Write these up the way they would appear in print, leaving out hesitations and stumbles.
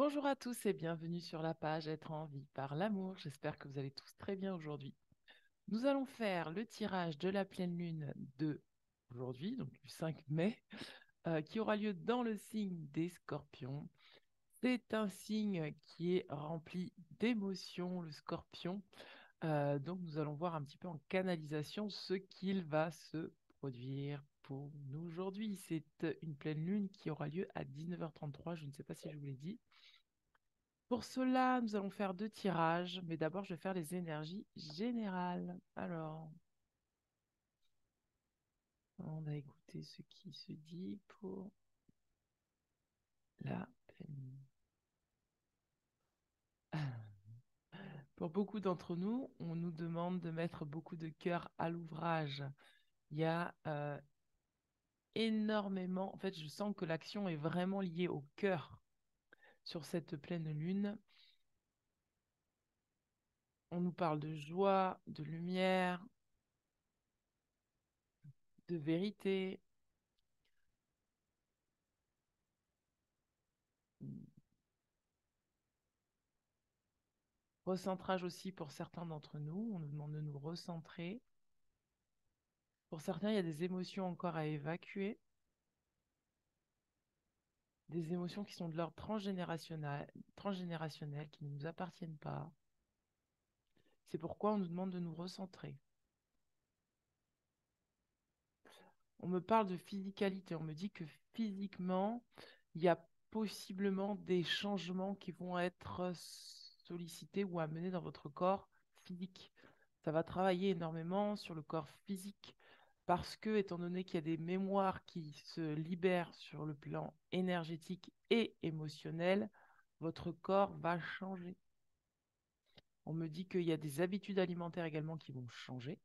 Bonjour à tous et bienvenue sur la page Être en vie par l'amour. J'espère que vous allez tous très bien aujourd'hui. Nous allons faire le tirage de la pleine lune de aujourd'hui, donc du 5 mai, qui aura lieu dans le signe des Scorpions. C'est un signe qui est rempli d'émotions, le Scorpion. Donc nous allons voir un petit peu en canalisation ce qu'il va se produire pour nous aujourd'hui. C'est une pleine lune qui aura lieu à 19h33. Je ne sais pas si je vous l'ai dit. Pour cela, nous allons faire deux tirages, mais d'abord, je vais faire les énergies générales. Alors, on va écouter ce qui se dit pour la pleine lune. Pour beaucoup d'entre nous, on nous demande de mettre beaucoup de cœur à l'ouvrage. Il y a énormément, en fait, je sens que l'action est vraiment liée au cœur sur cette pleine lune. On nous parle de joie, de lumière, de vérité, recentrage aussi pour certains d'entre nous. On nous demande de nous recentrer. Pour certains, il y a des émotions encore à évacuer, des émotions qui sont de l'ordre transgénérationnel, qui ne nous appartiennent pas. C'est pourquoi on nous demande de nous recentrer. On me parle de physicalité, on me dit que physiquement, il y a possiblement des changements qui vont être sollicités ou amenés dans votre corps physique. Ça va travailler énormément sur le corps physique parce que, étant donné qu'il y a des mémoires qui se libèrent sur le plan énergétique et émotionnel, votre corps va changer. On me dit qu'il y a des habitudes alimentaires également qui vont changer.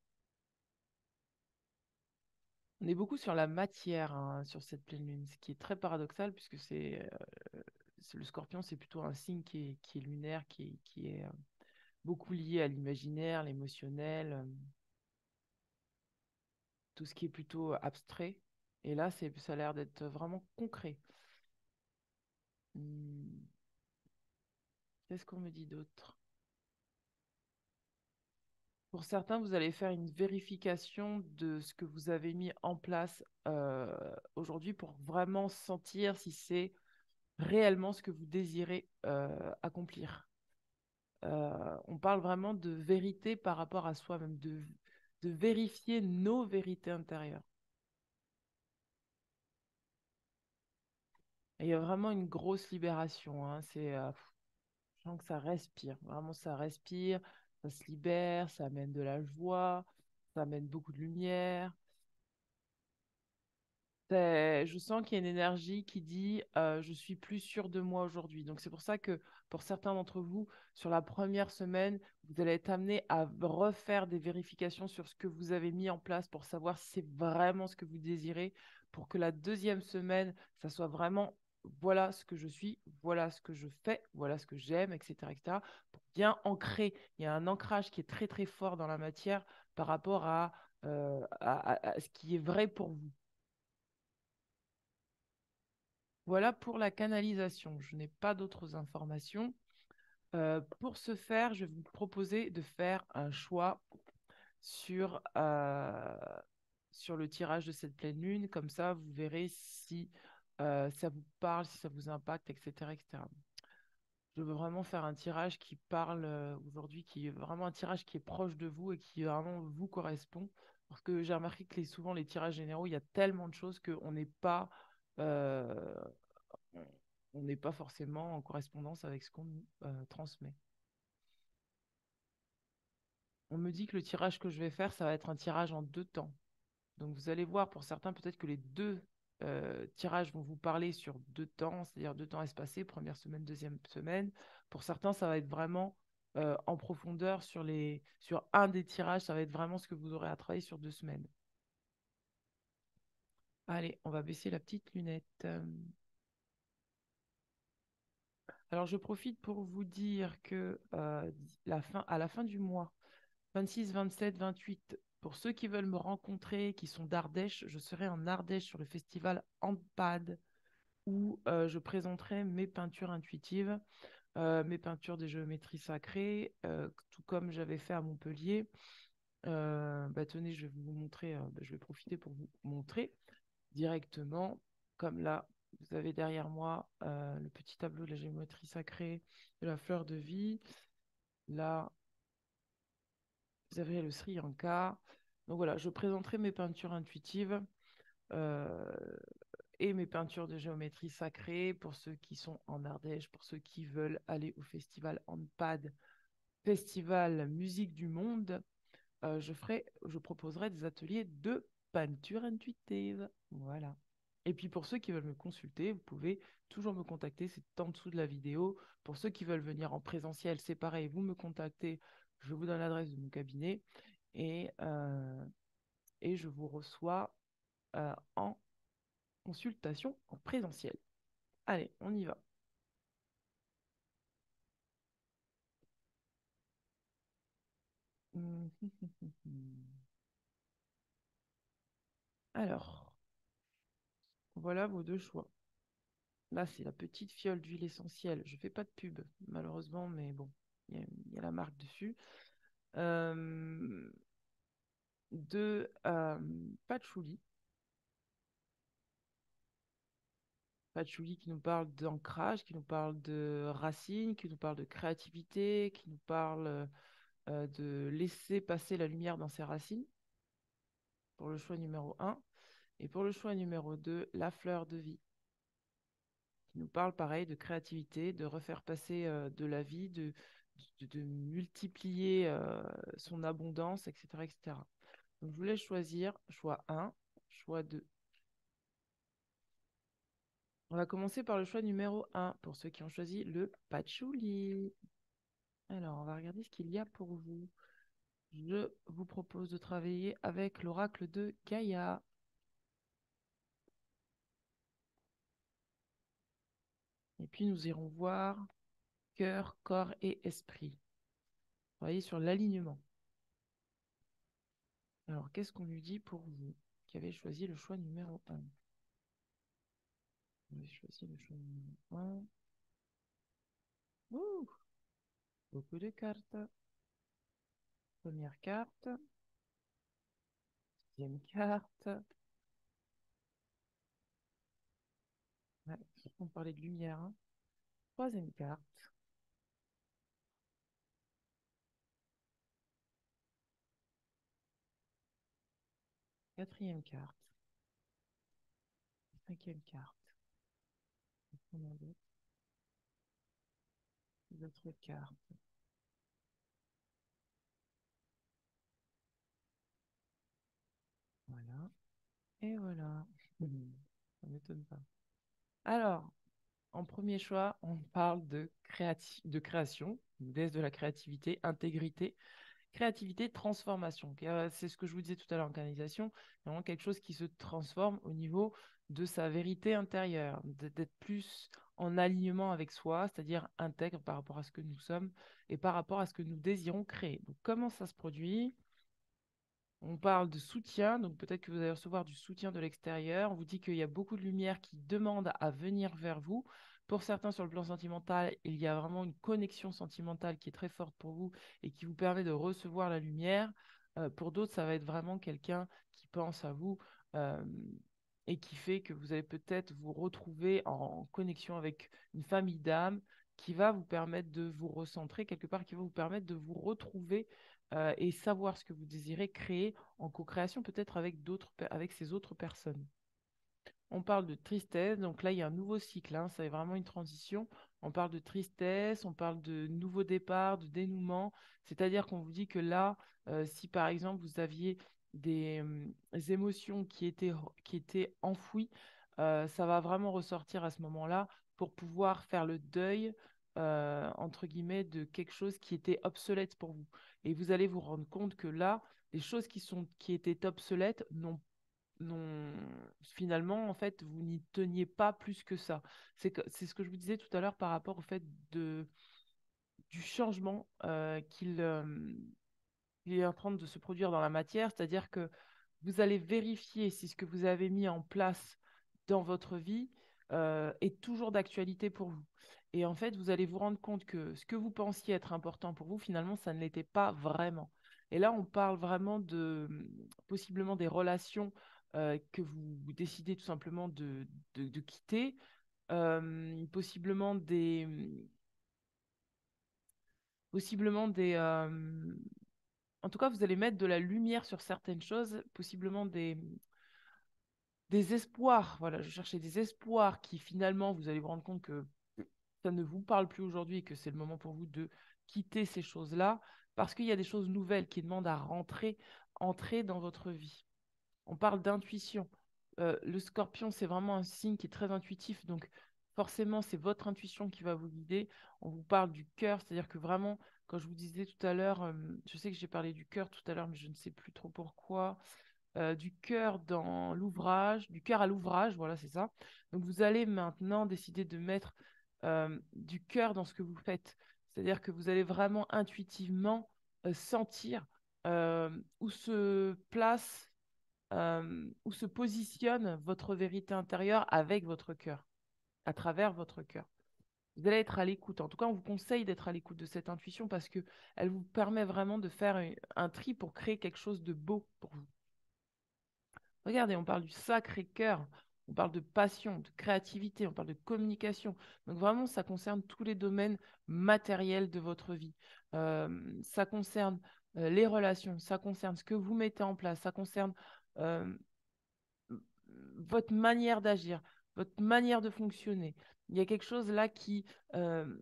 On est beaucoup sur la matière, hein, sur cette pleine lune, ce qui est très paradoxal puisque le scorpion, c'est plutôt un signe qui est lunaire, qui est beaucoup lié à l'imaginaire, l'émotionnel, tout ce qui est plutôt abstrait. Et là, ça a l'air d'être vraiment concret. Hmm, Qu'est-ce qu'on me dit d'autre? Pour certains, vous allez faire une vérification de ce que vous avez mis en place aujourd'hui pour vraiment sentir si c'est réellement ce que vous désirez accomplir. On parle vraiment de vérité par rapport à soi-même, de vérifier nos vérités intérieures. Et il y a vraiment une grosse libération, hein. Je sens que ça respire, vraiment ça respire, ça se libère, ça amène de la joie, ça amène beaucoup de lumière. Je sens qu'il y a une énergie qui dit je suis plus sûre de moi aujourd'hui. Donc c'est pour ça que pour certains d'entre vous, sur la première semaine, vous allez être amené à refaire des vérifications sur ce que vous avez mis en place pour savoir si c'est vraiment ce que vous désirez, pour que la deuxième semaine, ça soit vraiment voilà ce que je suis, voilà ce que je fais, voilà ce que j'aime, etc., etc. Pour bien ancrer. Il y a un ancrage qui est très très fort dans la matière par rapport à ce qui est vrai pour vous. Voilà pour la canalisation. Je n'ai pas d'autres informations. Pour ce faire, je vais vous proposer de faire un choix sur, sur le tirage de cette pleine lune. Comme ça, vous verrez si ça vous parle, si ça vous impacte, etc., etc. Je veux vraiment faire un tirage qui parle aujourd'hui, qui est vraiment un tirage qui est proche de vous et qui vraiment vous correspond. Parce que j'ai remarqué que souvent les tirages généraux, il y a tellement de choses qu'on n'est pas euh, on n'est pas forcément en correspondance avec ce qu'on nous transmet. On me dit que le tirage que je vais faire, ça va être un tirage en deux temps. Donc vous allez voir, pour certains, peut-être que les deux tirages vont vous parler sur deux temps, c'est-à-dire deux temps espacés, première semaine, deuxième semaine. Pour certains, ça va être vraiment en profondeur sur un des tirages, ça va être vraiment ce que vous aurez à travailler sur 2 semaines. Allez, on va baisser la petite lunette. Alors, je profite pour vous dire que à la fin du mois, 26, 27, 28, pour ceux qui veulent me rencontrer, qui sont d'Ardèche, je serai en Ardèche sur le festival Ampad, où je présenterai mes peintures intuitives, mes peintures des géométries sacrées, tout comme j'avais fait à Montpellier. Bah, tenez, je vais vous montrer, je vais profiter pour vous montrer directement, comme là, vous avez derrière moi le petit tableau de la géométrie sacrée de la fleur de vie. Là, vous avez le Sri Lanka. Donc voilà, je présenterai mes peintures intuitives euh, et mes peintures de géométrie sacrée pour ceux qui sont en Ardèche, pour ceux qui veulent aller au festival ANPAD, Festival Musique du Monde. Je proposerai des ateliers de peinture intuitive. Voilà. Et puis pour ceux qui veulent me consulter, vous pouvez toujours me contacter, c'est en dessous de la vidéo. Pour ceux qui veulent venir en présentiel, c'est pareil, vous me contactez, je vous donne l'adresse de mon cabinet et, euh, et je vous reçois en consultation en présentiel. Allez, on y va. Alors, voilà vos deux choix. Là, c'est la petite fiole d'huile essentielle. Je fais pas de pub, malheureusement, mais bon, il y a la marque dessus. Euh, de patchouli. Patchouli qui nous parle d'ancrage, qui nous parle de racines, qui nous parle de créativité, qui nous parle de laisser passer la lumière dans ses racines, pour le choix numéro un. Et pour le choix numéro 2, la fleur de vie, qui nous parle pareil de créativité, de refaire passer de la vie, de multiplier son abondance, etc., etc. Donc, je voulais choisir choix un, choix 2. On va commencer par le choix numéro un pour ceux qui ont choisi le patchouli. Alors, on va regarder ce qu'il y a pour vous. Je vous propose de travailler avec l'oracle de Gaïa. Et puis, nous irons voir cœur, corps et esprit. Travailler sur l'alignement. Alors, qu'est-ce qu'on lui dit pour vous qui avez choisi le choix numéro un? Vous avez choisi le choix numéro un. Ouh, beaucoup de cartes. Première carte. Deuxième carte. Ouais, on parlait de lumière, hein. Troisième carte. Quatrième carte. Cinquième carte. On a d'autres cartes. Voilà. Et voilà. Ça m'étonne pas. Alors, en premier choix, on parle de création, une déesse de la créativité, intégrité, créativité, transformation. C'est ce que je vous disais tout à l'heure en canalisation, vraiment quelque chose qui se transforme au niveau de sa vérité intérieure, d'être plus en alignement avec soi, c'est-à-dire intègre par rapport à ce que nous sommes et par rapport à ce que nous désirons créer. Donc, comment ça se produit? On parle de soutien, donc peut-être que vous allez recevoir du soutien de l'extérieur. On vous dit qu'il y a beaucoup de lumière qui demande à venir vers vous. Pour certains, sur le plan sentimental, il y a vraiment une connexion sentimentale qui est très forte pour vous et qui vous permet de recevoir la lumière. Pour d'autres, ça va être vraiment quelqu'un qui pense à vous euh, et qui fait que vous allez peut-être vous retrouver en connexion avec une famille d'âmes qui va vous permettre de vous recentrer quelque part, qui va vous permettre de vous retrouver et savoir ce que vous désirez créer en co-création peut-être avec avec ces autres personnes. On parle de tristesse, donc là il y a un nouveau cycle, hein, c'est vraiment une transition. On parle de tristesse, on parle de nouveau départ, de dénouement, c'est-à-dire qu'on vous dit que là, si par exemple vous aviez des émotions qui étaient enfouies, ça va vraiment ressortir à ce moment-là pour pouvoir faire le deuil, entre guillemets, de quelque chose qui était obsolète pour vous. Et vous allez vous rendre compte que là, les choses qui étaient obsolètes non, finalement, en fait, vous n'y teniez pas plus que ça. C'est ce que je vous disais tout à l'heure par rapport au fait du changement qu'il est en train de se produire dans la matière, c'est-à-dire que vous allez vérifier si ce que vous avez mis en place dans votre vie est toujours d'actualité pour vous. Et en fait, vous allez vous rendre compte que ce que vous pensiez être important pour vous, finalement, ça ne l'était pas vraiment. Et là, on parle vraiment de possiblement des relations que vous décidez tout simplement de quitter, possiblement des. En tout cas, vous allez mettre de la lumière sur certaines choses, possiblement des espoirs. Voilà, je cherchais des espoirs qui finalement, vous allez vous rendre compte que ça ne vous parle plus aujourd'hui et que c'est le moment pour vous de quitter ces choses-là parce qu'il y a des choses nouvelles qui demandent à entrer dans votre vie. On parle d'intuition. Le scorpion, c'est vraiment un signe qui est très intuitif. Donc, forcément, c'est votre intuition qui va vous guider. On vous parle du cœur, c'est-à-dire que vraiment, quand je vous disais tout à l'heure, je sais que j'ai parlé du cœur tout à l'heure, mais je ne sais plus trop pourquoi. Du cœur dans l'ouvrage, du cœur à l'ouvrage, voilà, c'est ça. Donc, vous allez maintenant décider de mettre du cœur dans ce que vous faites. C'est-à-dire que vous allez vraiment intuitivement sentir où se place où se positionne votre vérité intérieure avec votre cœur, à travers votre cœur. Vous allez être à l'écoute. En tout cas, on vous conseille d'être à l'écoute de cette intuition parce que elle vous permet vraiment de faire un tri pour créer quelque chose de beau pour vous. Regardez, on parle du sacré cœur, on parle de passion, de créativité, on parle de communication. Donc vraiment, ça concerne tous les domaines matériels de votre vie. Ça concerne les relations, ça concerne ce que vous mettez en place, ça concerne euh, votre manière d'agir, votre manière de fonctionner. Il y a quelque chose là qui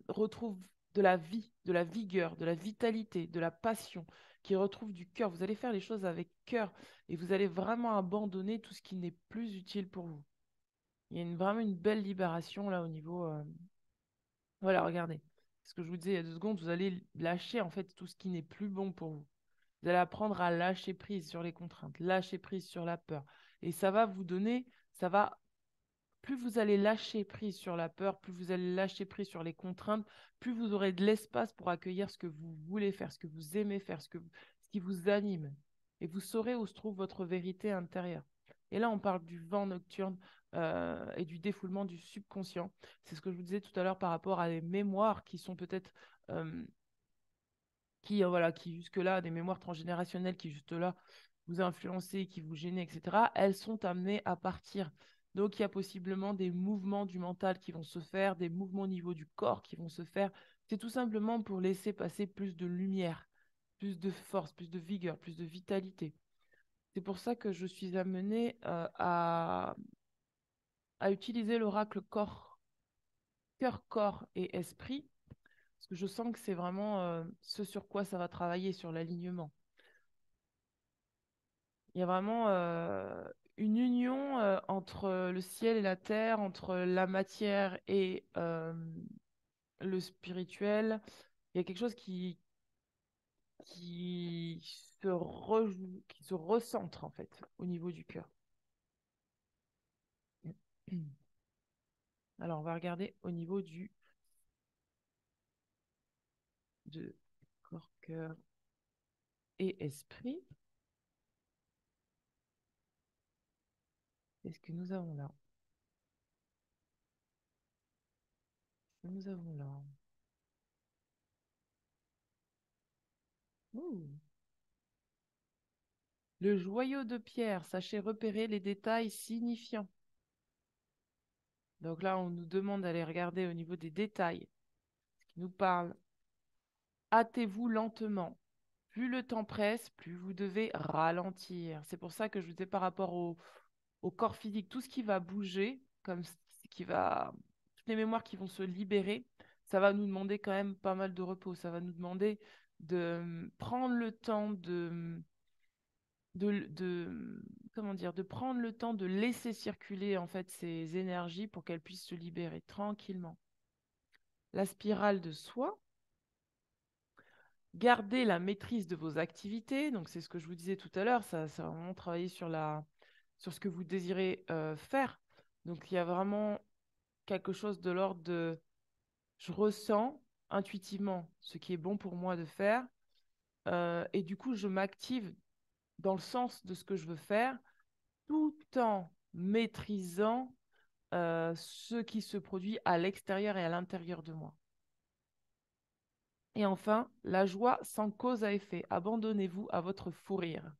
retrouve de la vie, de la vigueur, de la vitalité, de la passion, qui retrouve du cœur. Vous allez faire les choses avec cœur et vous allez vraiment abandonner tout ce qui n'est plus utile pour vous. Il y a vraiment une belle libération là au niveau. Voilà, regardez. Ce que je vous disais il y a 2 secondes, vous allez lâcher en fait tout ce qui n'est plus bon pour vous. Vous allez apprendre à lâcher prise sur les contraintes, lâcher prise sur la peur. Et ça va vous donner, ça va plus vous allez lâcher prise sur la peur, plus vous allez lâcher prise sur les contraintes, plus vous aurez de l'espace pour accueillir ce que vous voulez faire, ce que vous aimez faire, ce qui vous anime. Et vous saurez où se trouve votre vérité intérieure. Et là, on parle du vent nocturne et du défoulement du subconscient. C'est ce que je vous disais tout à l'heure par rapport à des mémoires qui sont peut-être euh, voilà, qui jusque-là, des mémoires transgénérationnelles qui juste-là vous influencez, qui vous gênez, etc., elles sont amenées à partir. Donc, il y a possiblement des mouvements du mental qui vont se faire, des mouvements au niveau du corps qui vont se faire. C'est tout simplement pour laisser passer plus de lumière, plus de force, plus de vigueur, plus de vitalité. C'est pour ça que je suis amenée à utiliser l'oracle corps, cœur, corps et esprit, parce que je sens que c'est vraiment ce sur quoi ça va travailler, sur l'alignement. Il y a vraiment une union entre le ciel et la terre, entre la matière et le spirituel. Il y a quelque chose qui qui se recentre en fait au niveau du cœur. Alors, on va regarder au niveau de corps, cœur et esprit. Qu'est-ce que nous avons là? Nous avons là. Ouh. Le joyau de pierre, sachez repérer les détails signifiants. Donc là, on nous demande d'aller regarder au niveau des détails, ce qui nous parle. Hâtez-vous lentement. Plus le temps presse, plus vous devez ralentir. C'est pour ça que je vous dis par rapport au corps physique, tout ce qui va bouger, toutes les mémoires qui vont se libérer, ça va nous demander quand même pas mal de repos. Ça va nous demander de prendre le temps comment dire, de prendre le temps de laisser circuler en fait ces énergies pour qu'elles puissent se libérer tranquillement. La spirale de soi, garder la maîtrise de vos activités. Donc, c'est ce que je vous disais tout à l'heure. Ça va vraiment travailler sur ce que vous désirez faire. Donc, il y a vraiment quelque chose de l'ordre de je ressens intuitivement ce qui est bon pour moi de faire. Et du coup, je m'active dans le sens de ce que je veux faire tout en maîtrisant ce qui se produit à l'extérieur et à l'intérieur de moi. Et enfin, la joie sans cause à effet. Abandonnez-vous à votre fou rire.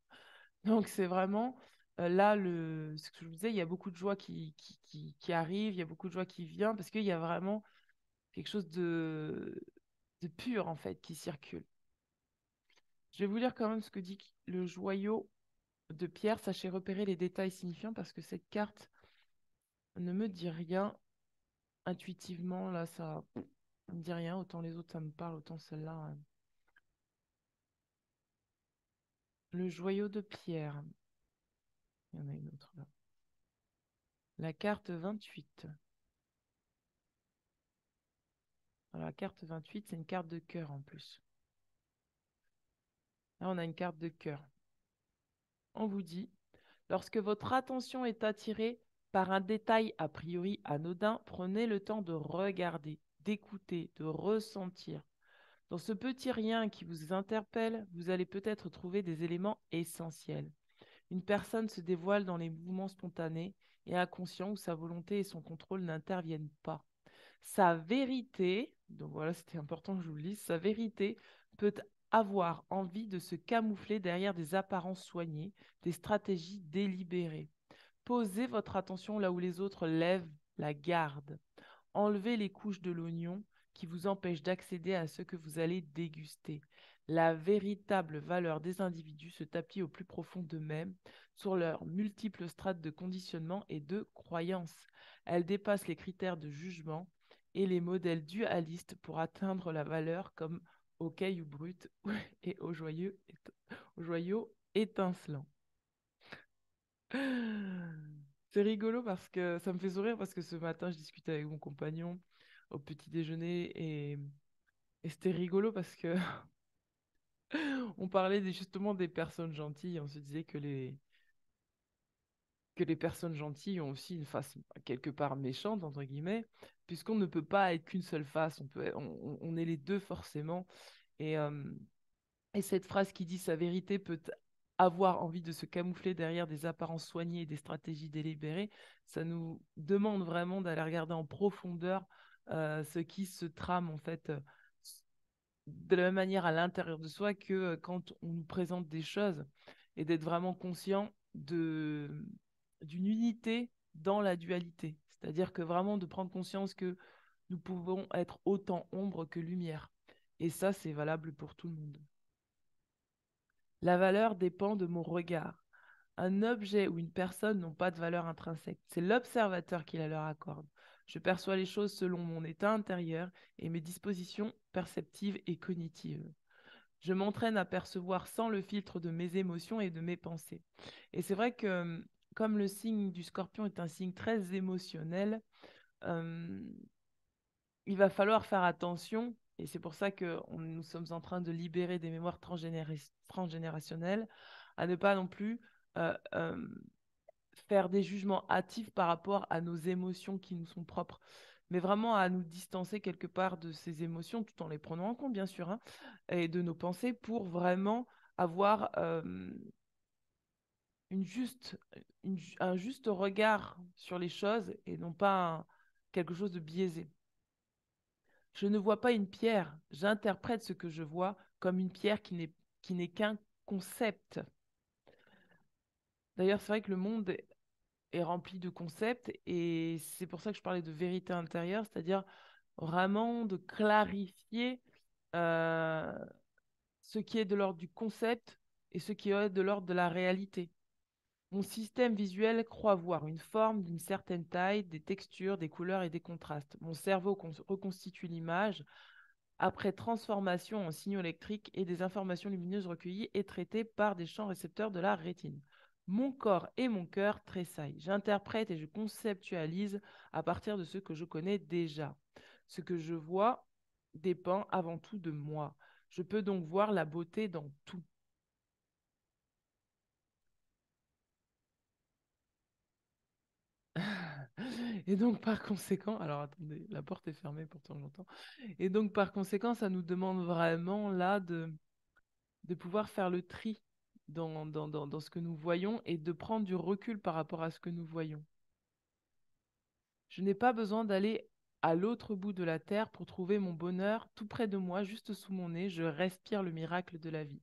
Donc, c'est vraiment là, ce que je vous disais, il y a beaucoup de joie qui arrive, il y a beaucoup de joie qui vient, parce qu'il y a vraiment quelque chose de pur, en fait, qui circule. Je vais vous lire quand même ce que dit le joyau de Pierre. Sachez repérer les détails signifiants, parce que cette carte ne me dit rien intuitivement. Là, ça ne me dit rien. Autant les autres, ça me parle, autant celle-là, hein. Le joyau de Pierre. Il y en a une autre là. La carte 28. Alors, la carte 28, c'est une carte de cœur en plus. Là, on a une carte de cœur. On vous dit, lorsque votre attention est attirée par un détail a priori anodin, prenez le temps de regarder, d'écouter, de ressentir. Dans ce petit rien qui vous interpelle, vous allez peut-être trouver des éléments essentiels. Une personne se dévoile dans les mouvements spontanés et inconscients où sa volonté et son contrôle n'interviennent pas. Sa vérité, donc voilà, c'était important que je vous le lise, sa vérité peut avoir envie de se camoufler derrière des apparences soignées, des stratégies délibérées. Posez votre attention là où les autres lèvent la garde. Enlevez les couches de l'oignon qui vous empêchent d'accéder à ce que vous allez déguster. La véritable valeur des individus se tapit au plus profond d'eux-mêmes, sur leurs multiples strates de conditionnement et de croyances. Elle dépasse les critères de jugement et les modèles dualistes pour atteindre la valeur comme au caillou brut et au joyau étincelant. C'est rigolo parce que ça me fait sourire parce que ce matin, je discutais avec mon compagnon au petit déjeuner et c'était rigolo parce que on parlait justement des personnes gentilles. On se disait que les personnes gentilles ont aussi une face quelque part méchante, entre guillemets, puisqu'on ne peut pas être qu'une seule face. On est les deux forcément. Et, euh, Et cette phrase qui dit sa vérité peut avoir envie de se camoufler derrière des apparences soignées et des stratégies délibérées, ça nous demande vraiment d'aller regarder en profondeur ce qui se trame en fait de la même manière à l'intérieur de soi que quand on nous présente des choses et d'être vraiment conscient d'une unité dans la dualité. C'est-à-dire que vraiment de prendre conscience que nous pouvons être autant ombre que lumière. Et ça, c'est valable pour tout le monde. La valeur dépend de mon regard. Un objet ou une personne n'ont pas de valeur intrinsèque. C'est l'observateur qui la leur accorde. Je perçois les choses selon mon état intérieur et mes dispositions perceptives et cognitives. Je m'entraîne à percevoir sans le filtre de mes émotions et de mes pensées. Et c'est vrai que comme le signe du scorpion est un signe très émotionnel, euh, il va falloir faire attention, et c'est pour ça que nous sommes en train de libérer des mémoires transgénérationnelles, à ne pas non plus faire des jugements hâtifs par rapport à nos émotions qui nous sont propres, mais vraiment à nous distancer quelque part de ces émotions, tout en les prenant en compte, bien sûr, hein, et de nos pensées pour vraiment avoir une juste, un juste regard sur les choses et non pas quelque chose de biaisé. Je ne vois pas une pierre, j'interprète ce que je vois comme une pierre qui n'est qu'un concept. D'ailleurs, c'est vrai que le monde est rempli de concepts et c'est pour ça que je parlais de vérité intérieure, c'est-à-dire vraiment de clarifier euh, ce qui est de l'ordre du concept et ce qui est de l'ordre de la réalité. Mon système visuel croit voir une forme d'une certaine taille, des textures, des couleurs et des contrastes. Mon cerveau reconstitue l'image après transformation en signaux électriques et des informations lumineuses recueillies et traitées par des champs récepteurs de la rétine. Mon corps et mon cœur tressaillent. J'interprète et je conceptualise à partir de ce que je connais déjà. Ce que je vois dépend avant tout de moi. Je peux donc voir la beauté dans tout. Et donc, par conséquent, alors attendez, la porte est fermée, pourtant j'entends. Et donc, par conséquent, ça nous demande vraiment là de pouvoir faire le tri dans ce que nous voyons et de prendre du recul par rapport à ce que nous voyons. Je n'ai pas besoin d'aller à l'autre bout de la terre pour trouver mon bonheur tout près de moi, juste sous mon nez. Je respire le miracle de la vie.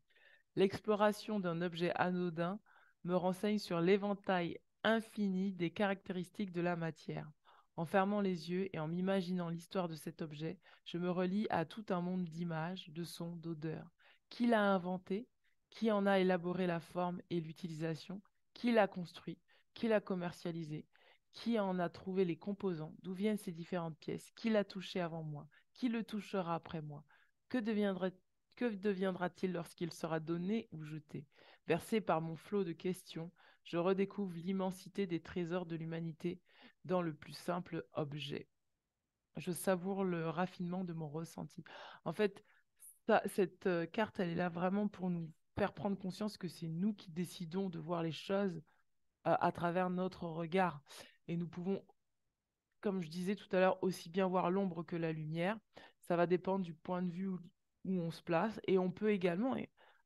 L'exploration d'un objet anodin me renseigne sur l'éventail infini des caractéristiques de la matière. En fermant les yeux et en m'imaginant l'histoire de cet objet, je me relie à tout un monde d'images, de sons, d'odeurs. Qui l'a inventé? Qui en a élaboré la forme et l'utilisation? Qui l'a construit? Qui l'a commercialisé? Qui en a trouvé les composants? D'où viennent ces différentes pièces? Qui l'a touché avant moi? Qui le touchera après moi? Que deviendra que deviendra-t-il lorsqu'il sera donné ou jeté? Bercé par mon flot de questions, je redécouvre l'immensité des trésors de l'humanité dans le plus simple objet. Je savoure le raffinement de mon ressenti. En fait, cette carte, elle est là vraiment pour nous faire prendre conscience que c'est nous qui décidons de voir les choses à travers notre regard. Et nous pouvons, comme je disais tout à l'heure, aussi bien voir l'ombre que la lumière. Ça va dépendre du point de vue où on se place. Et on peut également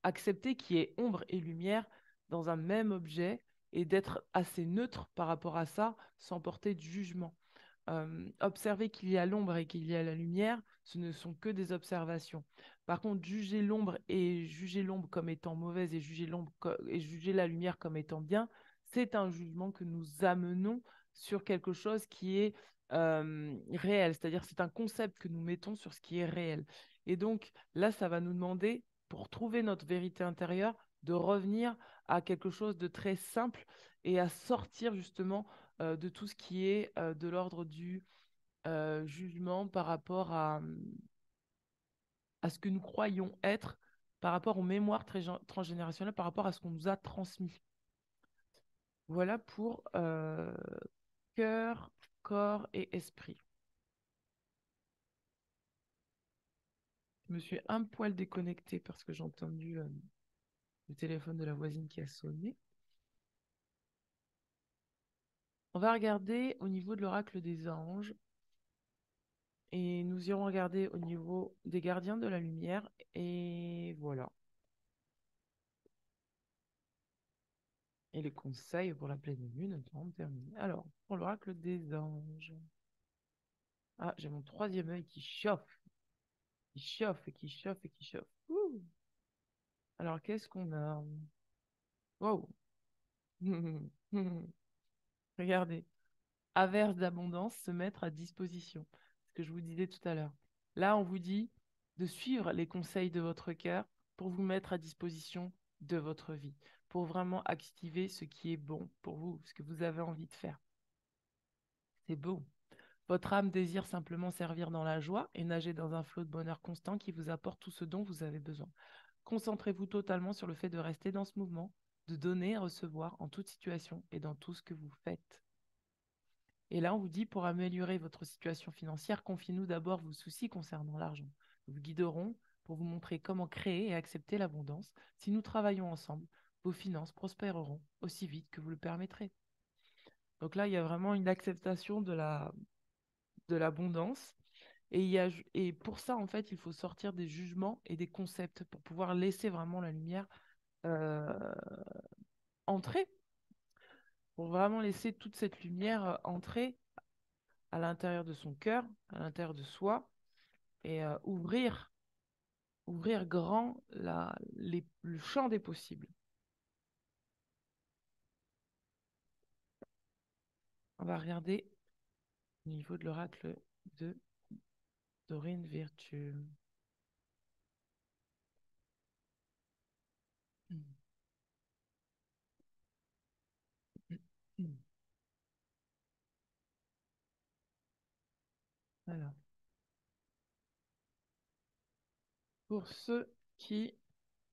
accepter qu'il y ait ombre et lumière dans un même objet et d'être assez neutre par rapport à ça sans porter de jugement. Observer qu'il y a l'ombre et qu'il y a la lumière, ce ne sont que des observations. Par contre, juger l'ombre comme étant mauvaise et et juger la lumière comme étant bien, c'est un jugement que nous amenons sur quelque chose qui est réel, c'est-à-dire c'est un concept que nous mettons sur ce qui est réel. Et donc là, ça va nous demander, pour trouver notre vérité intérieure, de revenir à quelque chose de très simple et à sortir justement de tout ce qui est de l'ordre du jugement par rapport à ce que nous croyons être, par rapport aux mémoires transgénérationnelles, par rapport à ce qu'on nous a transmis. Voilà pour cœur, corps et esprit. Je me suis un poil déconnectée parce que j'ai entendu le téléphone de la voisine qui a sonné. On va regarder au niveau de l'oracle des anges et nous irons regarder au niveau des gardiens de la lumière et voilà. Et les conseils pour la pleine lune sont terminés. Alors, pour l'oracle des anges. Ah, j'ai mon troisième œil qui chauffe. Qui chauffe et qui chauffe et qui chauffe. Ouh. Alors, qu'est-ce qu'on a? Wow. Regardez. Averse d'abondance, se mettre à disposition. Ce que je vous disais tout à l'heure. Là, on vous dit de suivre les conseils de votre cœur pour vous mettre à disposition de votre vie, pour vraiment activer ce qui est bon pour vous, ce que vous avez envie de faire. C'est beau. Votre âme désire simplement servir dans la joie et nager dans un flot de bonheur constant qui vous apporte tout ce dont vous avez besoin. Concentrez-vous totalement sur le fait de rester dans ce mouvement, de donner et recevoir en toute situation et dans tout ce que vous faites. Et là, on vous dit, pour améliorer votre situation financière, confiez-nous d'abord vos soucis concernant l'argent. Nous vous guiderons pour vous montrer comment créer et accepter l'abondance. Si nous travaillons ensemble, vos finances prospéreront aussi vite que vous le permettrez. Donc là, il y a vraiment une acceptation de l'abondance. Et pour ça, en fait, il faut sortir des jugements et des concepts pour pouvoir laisser vraiment la lumière euh, entrer, pour vraiment laisser toute cette lumière entrer à l'intérieur de son cœur, à l'intérieur de soi, et ouvrir grand le champ des possibles. On va regarder au niveau de l'oracle de Dorine Virtue. Alors, pour ceux qui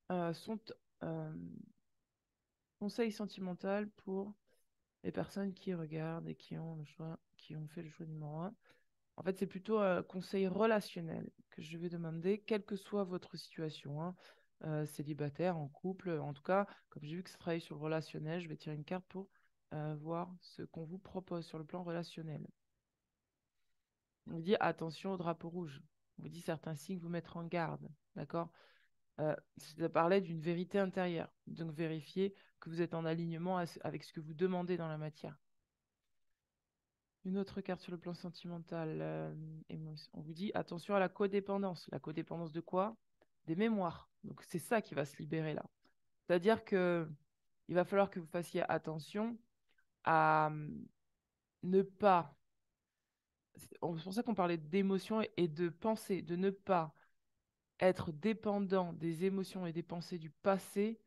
sont euh, conseils sentimental pour les personnes qui regardent et qui ont le choix, qui ont fait le choix numéro un. En fait, c'est plutôt un conseil relationnel que je vais demander, quelle que soit votre situation, hein, célibataire, en couple, en tout cas, comme j'ai vu que ça travaille sur le relationnel, je vais tirer une carte pour voir ce qu'on vous propose sur le plan relationnel. On vous dit attention au drapeau rouge. On vous dit certains signes vous mettre en garde, d'accord? Ça parlait d'une vérité intérieure. Donc vérifiez que vous êtes en alignement avec ce que vous demandez dans la matière. Une autre carte sur le plan sentimental. On vous dit attention à la codépendance. La codépendance de quoi? Des mémoires. Donc c'est ça qui va se libérer là. C'est-à-dire que il va falloir que vous fassiez attention à ne pas. C'est pour ça qu'on parlait d'émotions et de pensée, de ne pas être dépendant des émotions et des pensées du passé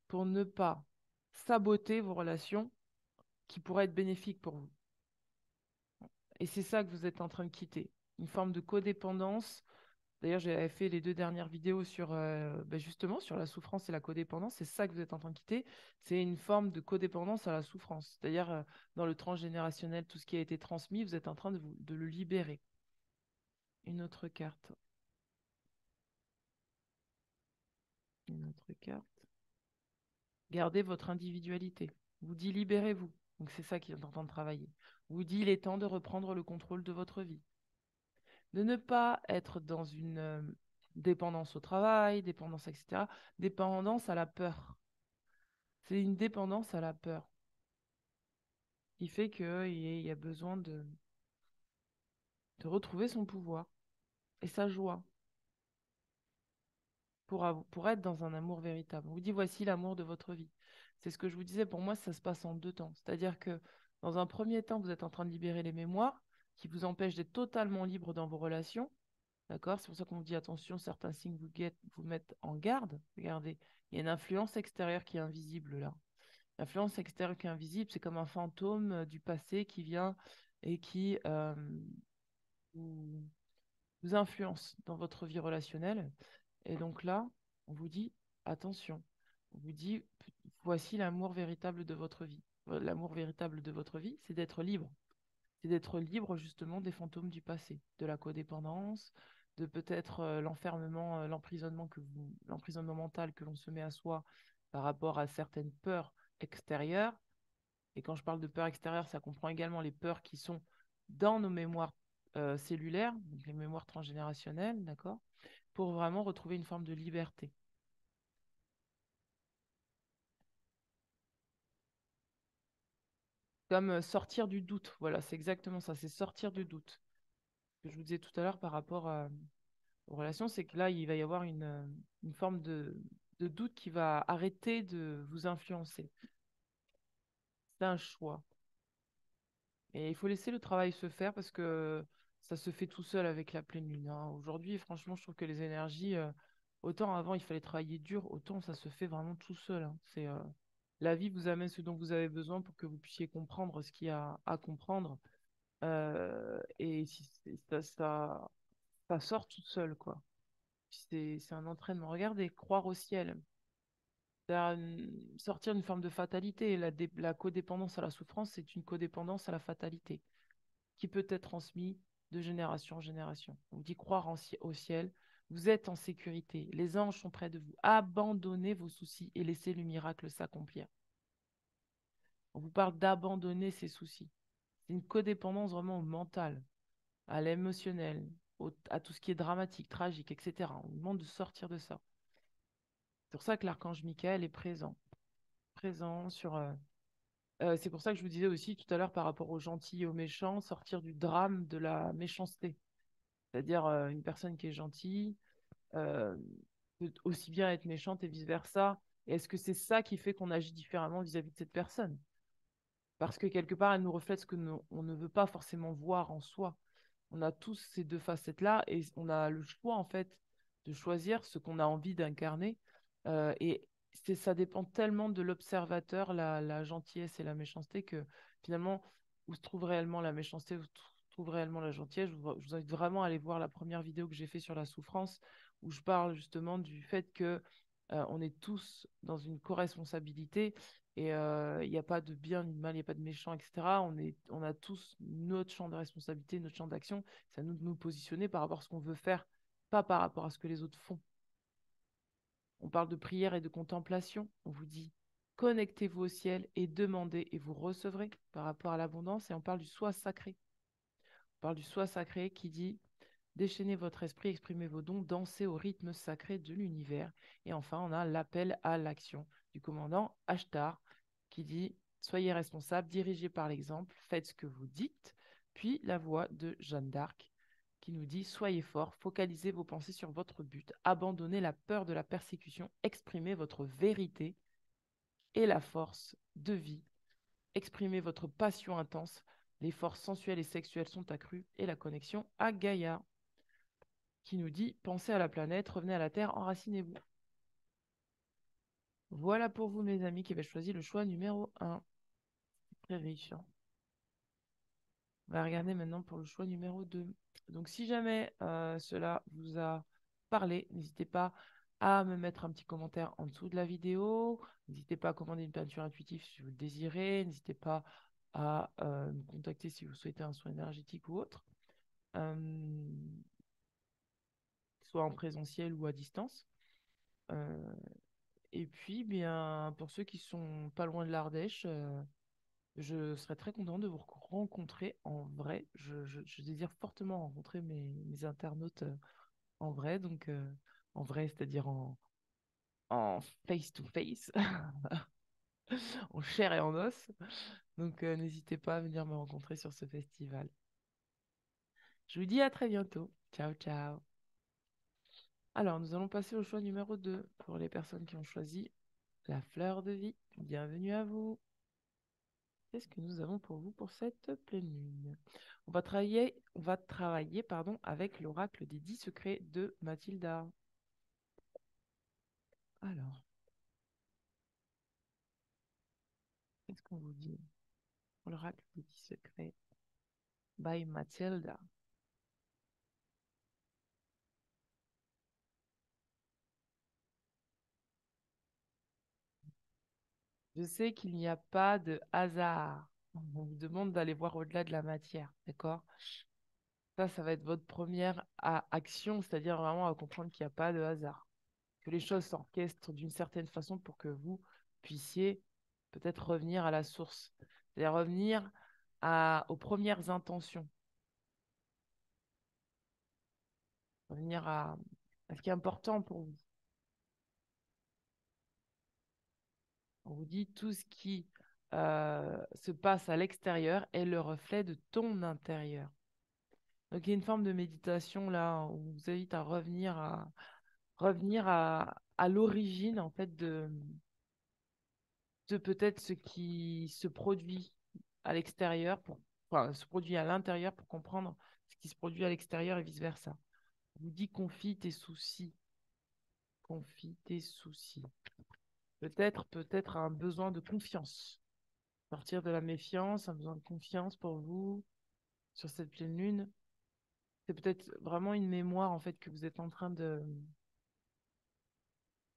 pour ne pas saboter vos relations qui pourraient être bénéfiques pour vous. Et c'est ça que vous êtes en train de quitter. Une forme de codépendance. D'ailleurs, j'avais fait les 2 dernières vidéos sur justement sur la souffrance et la codépendance. C'est ça que vous êtes en train de quitter. C'est une forme de codépendance à la souffrance. C'est-à-dire, dans le transgénérationnel, tout ce qui a été transmis, vous êtes en train de le libérer. Une autre carte. Une autre carte. Gardez votre individualité. Vous dit libérez-vous. Donc c'est ça qui est en train de travailler. Vous dit il est temps de reprendre le contrôle de votre vie. De ne pas être dans une dépendance au travail, dépendance, etc. Dépendance à la peur. C'est une dépendance à la peur qui fait qu'il y a besoin de retrouver son pouvoir et sa joie pour être dans un amour véritable. On vous dit, voici l'amour de votre vie. C'est ce que je vous disais, pour moi, ça se passe en 2 temps. C'est-à-dire que dans un premier temps, vous êtes en train de libérer les mémoires qui vous empêchent d'être totalement libre dans vos relations. D'accord? C'est pour ça qu'on vous dit, attention, certains signes vous mettent en garde. Regardez, il y a une influence extérieure qui est invisible là. L'influence extérieure qui est invisible, c'est comme un fantôme du passé qui vient et qui vous, vous influence dans votre vie relationnelle. Et donc là, on vous dit, attention, on vous dit, voici l'amour véritable de votre vie. L'amour véritable de votre vie, c'est d'être libre. C'est d'être libre justement des fantômes du passé, de la codépendance, de peut-être l'enfermement, l'emprisonnement mental que l'on se met à soi par rapport à certaines peurs extérieures. Et quand je parle de peurs extérieures, ça comprend également les peurs qui sont dans nos mémoires cellulaires, donc les mémoires transgénérationnelles, d'accord, pour vraiment retrouver une forme de liberté. Comme sortir du doute, voilà, c'est exactement ça, c'est sortir du doute. Ce que je vous disais tout à l'heure par rapport aux relations, c'est que là, il va y avoir une forme de doute qui va arrêter de vous influencer. C'est un choix. Et il faut laisser le travail se faire parce que ça se fait tout seul avec la pleine lune, hein. Aujourd'hui, franchement, je trouve que les énergies, autant avant il fallait travailler dur, autant ça se fait vraiment tout seul, hein. La vie vous amène ce dont vous avez besoin pour que vous puissiez comprendre ce qu'il y a à comprendre. Et si ça sort tout seul, quoi. C'est un entraînement. Regardez, croire au ciel. Sortir d'une forme de fatalité. La codépendance à la souffrance, c'est une codépendance à la fatalité qui peut être transmis de génération en génération. On vous dit croire au ciel, vous êtes en sécurité, les anges sont près de vous. Abandonnez vos soucis et laissez le miracle s'accomplir. On vous parle d'abandonner ces soucis. C'est une codépendance vraiment au mental, à l'émotionnel, à tout ce qui est dramatique, tragique, etc. On vous demande de sortir de ça. C'est pour ça que l'archange Michael est présent. Présent sur. C'est pour ça que je vous disais aussi tout à l'heure par rapport aux gentils et aux méchants, sortir du drame de la méchanceté. C'est-à-dire une personne qui est gentille peut aussi bien être méchante et vice-versa. Et est-ce que c'est ça qui fait qu'on agit différemment vis-à-vis de cette personne? Parce que quelque part, elle nous reflète ce que on ne veut pas forcément voir en soi. On a tous ces 2 facettes-là et on a le choix en fait de choisir ce qu'on a envie d'incarner. Et ça dépend tellement de l'observateur, la gentillesse et la méchanceté, que finalement, où se trouve réellement la méchanceté, où se trouve réellement la gentillesse. Je vous invite vraiment à aller voir la première vidéo que j'ai fait sur la souffrance, où je parle justement du fait que on est tous dans une co-responsabilité et il n'y a pas de bien ni de mal, il n'y a pas de méchant, etc. On a tous notre champ de responsabilité, notre champ d'action. C'est à nous de nous positionner par rapport à ce qu'on veut faire, pas par rapport à ce que les autres font. On parle de prière et de contemplation. On vous dit connectez-vous au ciel et demandez et vous recevrez par rapport à l'abondance. Et on parle du soi sacré. On parle du soi sacré qui dit déchaînez votre esprit, exprimez vos dons, dansez au rythme sacré de l'univers. Et enfin, on a l'appel à l'action du commandant Ashtar qui dit soyez responsable, dirigez par l'exemple, faites ce que vous dites. Puis la voix de Jeanne d'Arc qui nous dit: soyez fort, focalisez vos pensées sur votre but, abandonnez la peur de la persécution, exprimez votre vérité et la force de vie, exprimez votre passion intense, les forces sensuelles et sexuelles sont accrues et la connexion à Gaïa qui nous dit: pensez à la planète, revenez à la Terre, enracinez-vous. Voilà pour vous, mes amis, qui avez choisi le choix numéro 1. Très riche, hein. On va regarder maintenant pour le choix numéro 2. Donc, si jamais cela vous a parlé, n'hésitez pas à me mettre un petit commentaire en dessous de la vidéo. N'hésitez pas à commander une peinture intuitive si vous le désirez. N'hésitez pas à me contacter si vous souhaitez un soin énergétique ou autre, euh, soit en présentiel ou à distance. Euh, et puis, bien, pour ceux qui sont pas loin de l'Ardèche, je serais très content de vous rencontrer en vrai. Je désire fortement rencontrer mes internautes en vrai, donc en vrai, c'est-à-dire en face-to-face, en chair et en os. Donc n'hésitez pas à venir me rencontrer sur ce festival. Je vous dis à très bientôt. Ciao, ciao. Alors, nous allons passer au choix numéro 2 pour les personnes qui ont choisi la fleur de vie. Bienvenue à vous. Qu'est-ce que nous avons pour vous pour cette pleine lune? On va travailler pardon, avec l'oracle des 10 secrets de Mathilda. Alors, qu'est-ce qu'on vous dit? L'oracle des 10 secrets by Mathilda. Je sais qu'il n'y a pas de hasard. On vous demande d'aller voir au-delà de la matière, d'accord? Ça va être votre première action, c'est-à-dire vraiment à comprendre qu'il n'y a pas de hasard. Que les choses s'orchestrent d'une certaine façon pour que vous puissiez peut-être revenir à la source, c'est-à-dire revenir aux premières intentions, revenir à ce qui est important pour vous. On vous dit tout ce qui se passe à l'extérieur est le reflet de ton intérieur. Donc il y a une forme de méditation là où on vous invite à revenir à l'origine en fait de peut-être ce qui se produit à l'extérieur enfin, se produit à l'intérieur pour comprendre ce qui se produit à l'extérieur et vice-versa. On vous dit confie tes soucis. Peut-être un besoin de confiance. Sortir de la méfiance, un besoin de confiance pour vous sur cette pleine lune. C'est peut-être vraiment une mémoire en fait que vous êtes en train de...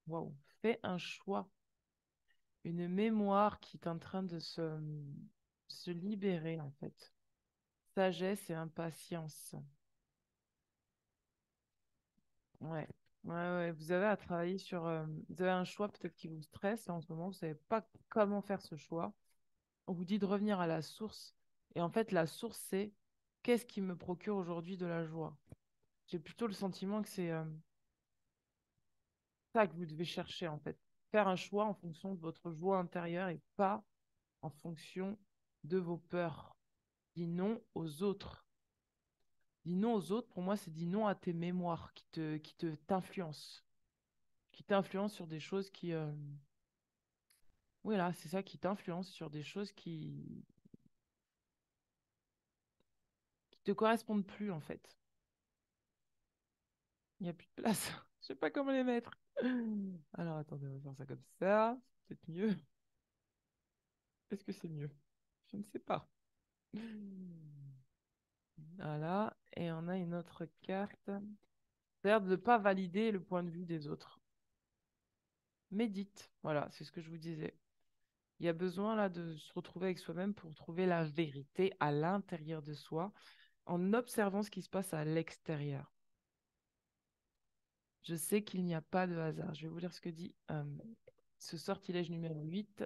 Waouh, fais un choix. Une mémoire qui est en train de se libérer en fait. Sagesse et impatience. Ouais. Ouais, ouais. Vous avez à travailler sur... vous avez un choix peut-être qui vous stresse et en ce moment, vous ne savez pas comment faire ce choix. On vous dit de revenir à la source. Et en fait, la source, c'est qu'est-ce qui me procure aujourd'hui de la joie? J'ai plutôt le sentiment que c'est ça que vous devez chercher en fait. Faire un choix en fonction de votre joie intérieure et pas en fonction de vos peurs. Dis non aux autres. Dis non aux autres, pour moi, c'est dis non à tes mémoires t'influencent. Qui t'influencent sur des choses qui... Oui, là, c'est ça qui t'influence sur des choses qui te correspondent plus en fait. Il n'y a plus de place. Je sais pas comment les mettre. Alors, attendez, on va faire ça comme ça. C'est peut-être mieux. Est-ce que c'est mieux? Je ne sais pas. Voilà. Et on a une autre carte. C'est-à-dire de ne pas valider le point de vue des autres. Médite. Voilà, c'est ce que je vous disais. Il y a besoin là de se retrouver avec soi-même pour trouver la vérité à l'intérieur de soi en observant ce qui se passe à l'extérieur. Je sais qu'il n'y a pas de hasard. Je vais vous lire ce que dit ce sortilège numéro 8.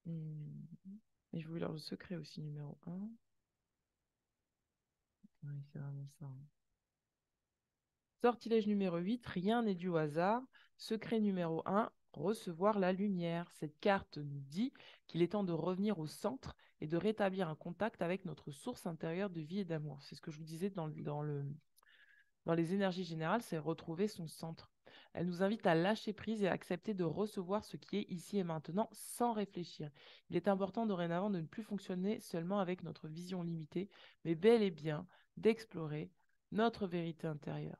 Et je vais vous lire le secret aussi numéro 1. Oui, c'est vraiment ça, hein. Sortilège numéro 8, rien n'est dû au hasard. Secret numéro 1, recevoir la lumière. Cette carte nous dit qu'il est temps de revenir au centre et de rétablir un contact avec notre source intérieure de vie et d'amour. C'est ce que je vous disais dans les énergies générales, c'est retrouver son centre. Elle nous invite à lâcher prise et à accepter de recevoir ce qui est ici et maintenant sans réfléchir. Il est important dorénavant de ne plus fonctionner seulement avec notre vision limitée, mais bel et bien d'explorer notre vérité intérieure.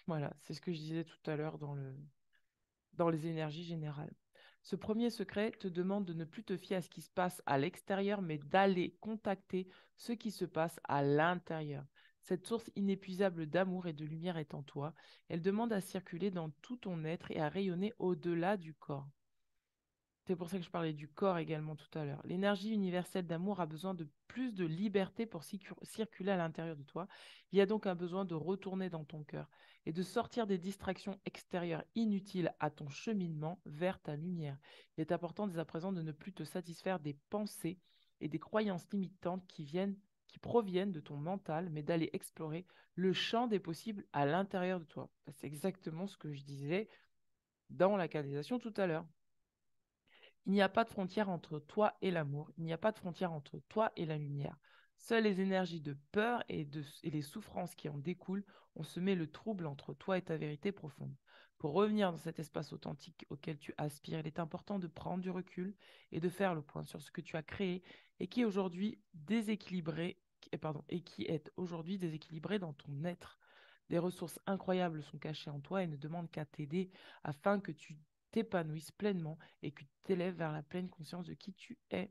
Voilà, c'est ce que je disais tout à l'heure dans les énergies générales. Ce premier secret te demande de ne plus te fier à ce qui se passe à l'extérieur, mais d'aller contacter ce qui se passe à l'intérieur. Cette source inépuisable d'amour et de lumière est en toi. Elle demande à circuler dans tout ton être et à rayonner au-delà du corps. C'est pour ça que je parlais du corps également tout à l'heure. L'énergie universelle d'amour a besoin de plus de liberté pour circuler à l'intérieur de toi. Il y a donc un besoin de retourner dans ton cœur et de sortir des distractions extérieures inutiles à ton cheminement vers ta lumière. Il est important dès à présent de ne plus te satisfaire des pensées et des croyances limitantes qui proviennent de ton mental, mais d'aller explorer le champ des possibles à l'intérieur de toi. C'est exactement ce que je disais dans la canalisation tout à l'heure. Il n'y a pas de frontière entre toi et l'amour, il n'y a pas de frontière entre toi et la lumière. Seules les énergies de peur et les souffrances qui en découlent ont semé le trouble entre toi et ta vérité profonde. Pour revenir dans cet espace authentique auquel tu aspires, il est important de prendre du recul et de faire le point sur ce que tu as créé et qui est aujourd'hui déséquilibré, et qui est aujourd'hui déséquilibré dans ton être. Des ressources incroyables sont cachées en toi et ne demandent qu'à t'aider afin que tu t'épanouisses pleinement et que tu t'élèves vers la pleine conscience de qui tu es.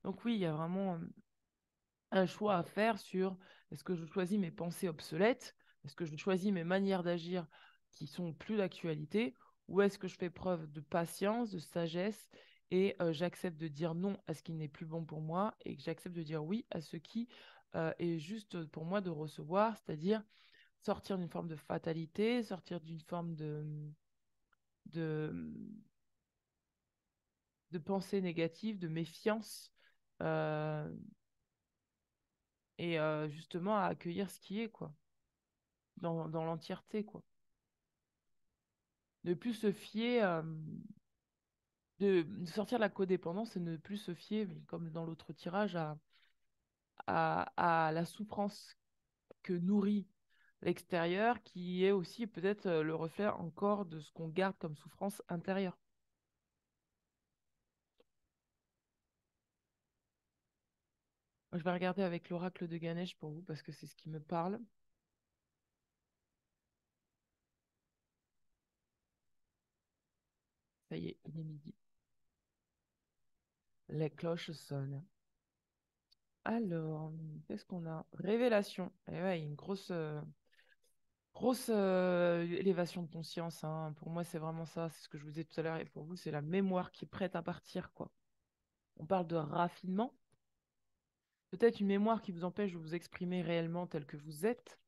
Donc oui, il y a vraiment un choix à faire sur est-ce que je choisis mes pensées obsolètes, est-ce que je choisis mes manières d'agir qui sont plus d'actualité, ou est-ce que je fais preuve de patience, de sagesse et j'accepte de dire non à ce qui n'est plus bon pour moi et que j'accepte de dire oui à ce qui est juste pour moi de recevoir, c'est-à-dire sortir d'une forme de fatalité, sortir d'une forme de, de pensée négative, de méfiance, euh, et justement à accueillir ce qui est, quoi, dans l'entièreté, quoi. Ne plus se fier, de sortir de la codépendance et ne plus se fier, comme dans l'autre tirage, à la souffrance que nourrit l'extérieur, qui est aussi peut-être le reflet encore de ce qu'on garde comme souffrance intérieure. Je vais regarder avec l'oracle de Ganesh pour vous parce que c'est ce qui me parle. Ça y est, il est midi. Les cloches sonnent. Alors, qu'est-ce qu'on a? Révélation. Et ouais, il y a une grosse élévation de conscience, hein. Pour moi, c'est vraiment ça. C'est ce que je vous disais tout à l'heure. Et pour vous, c'est la mémoire qui est prête à partir, quoi. On parle de raffinement. Peut-être une mémoire qui vous empêche de vous exprimer réellement tel que vous êtes.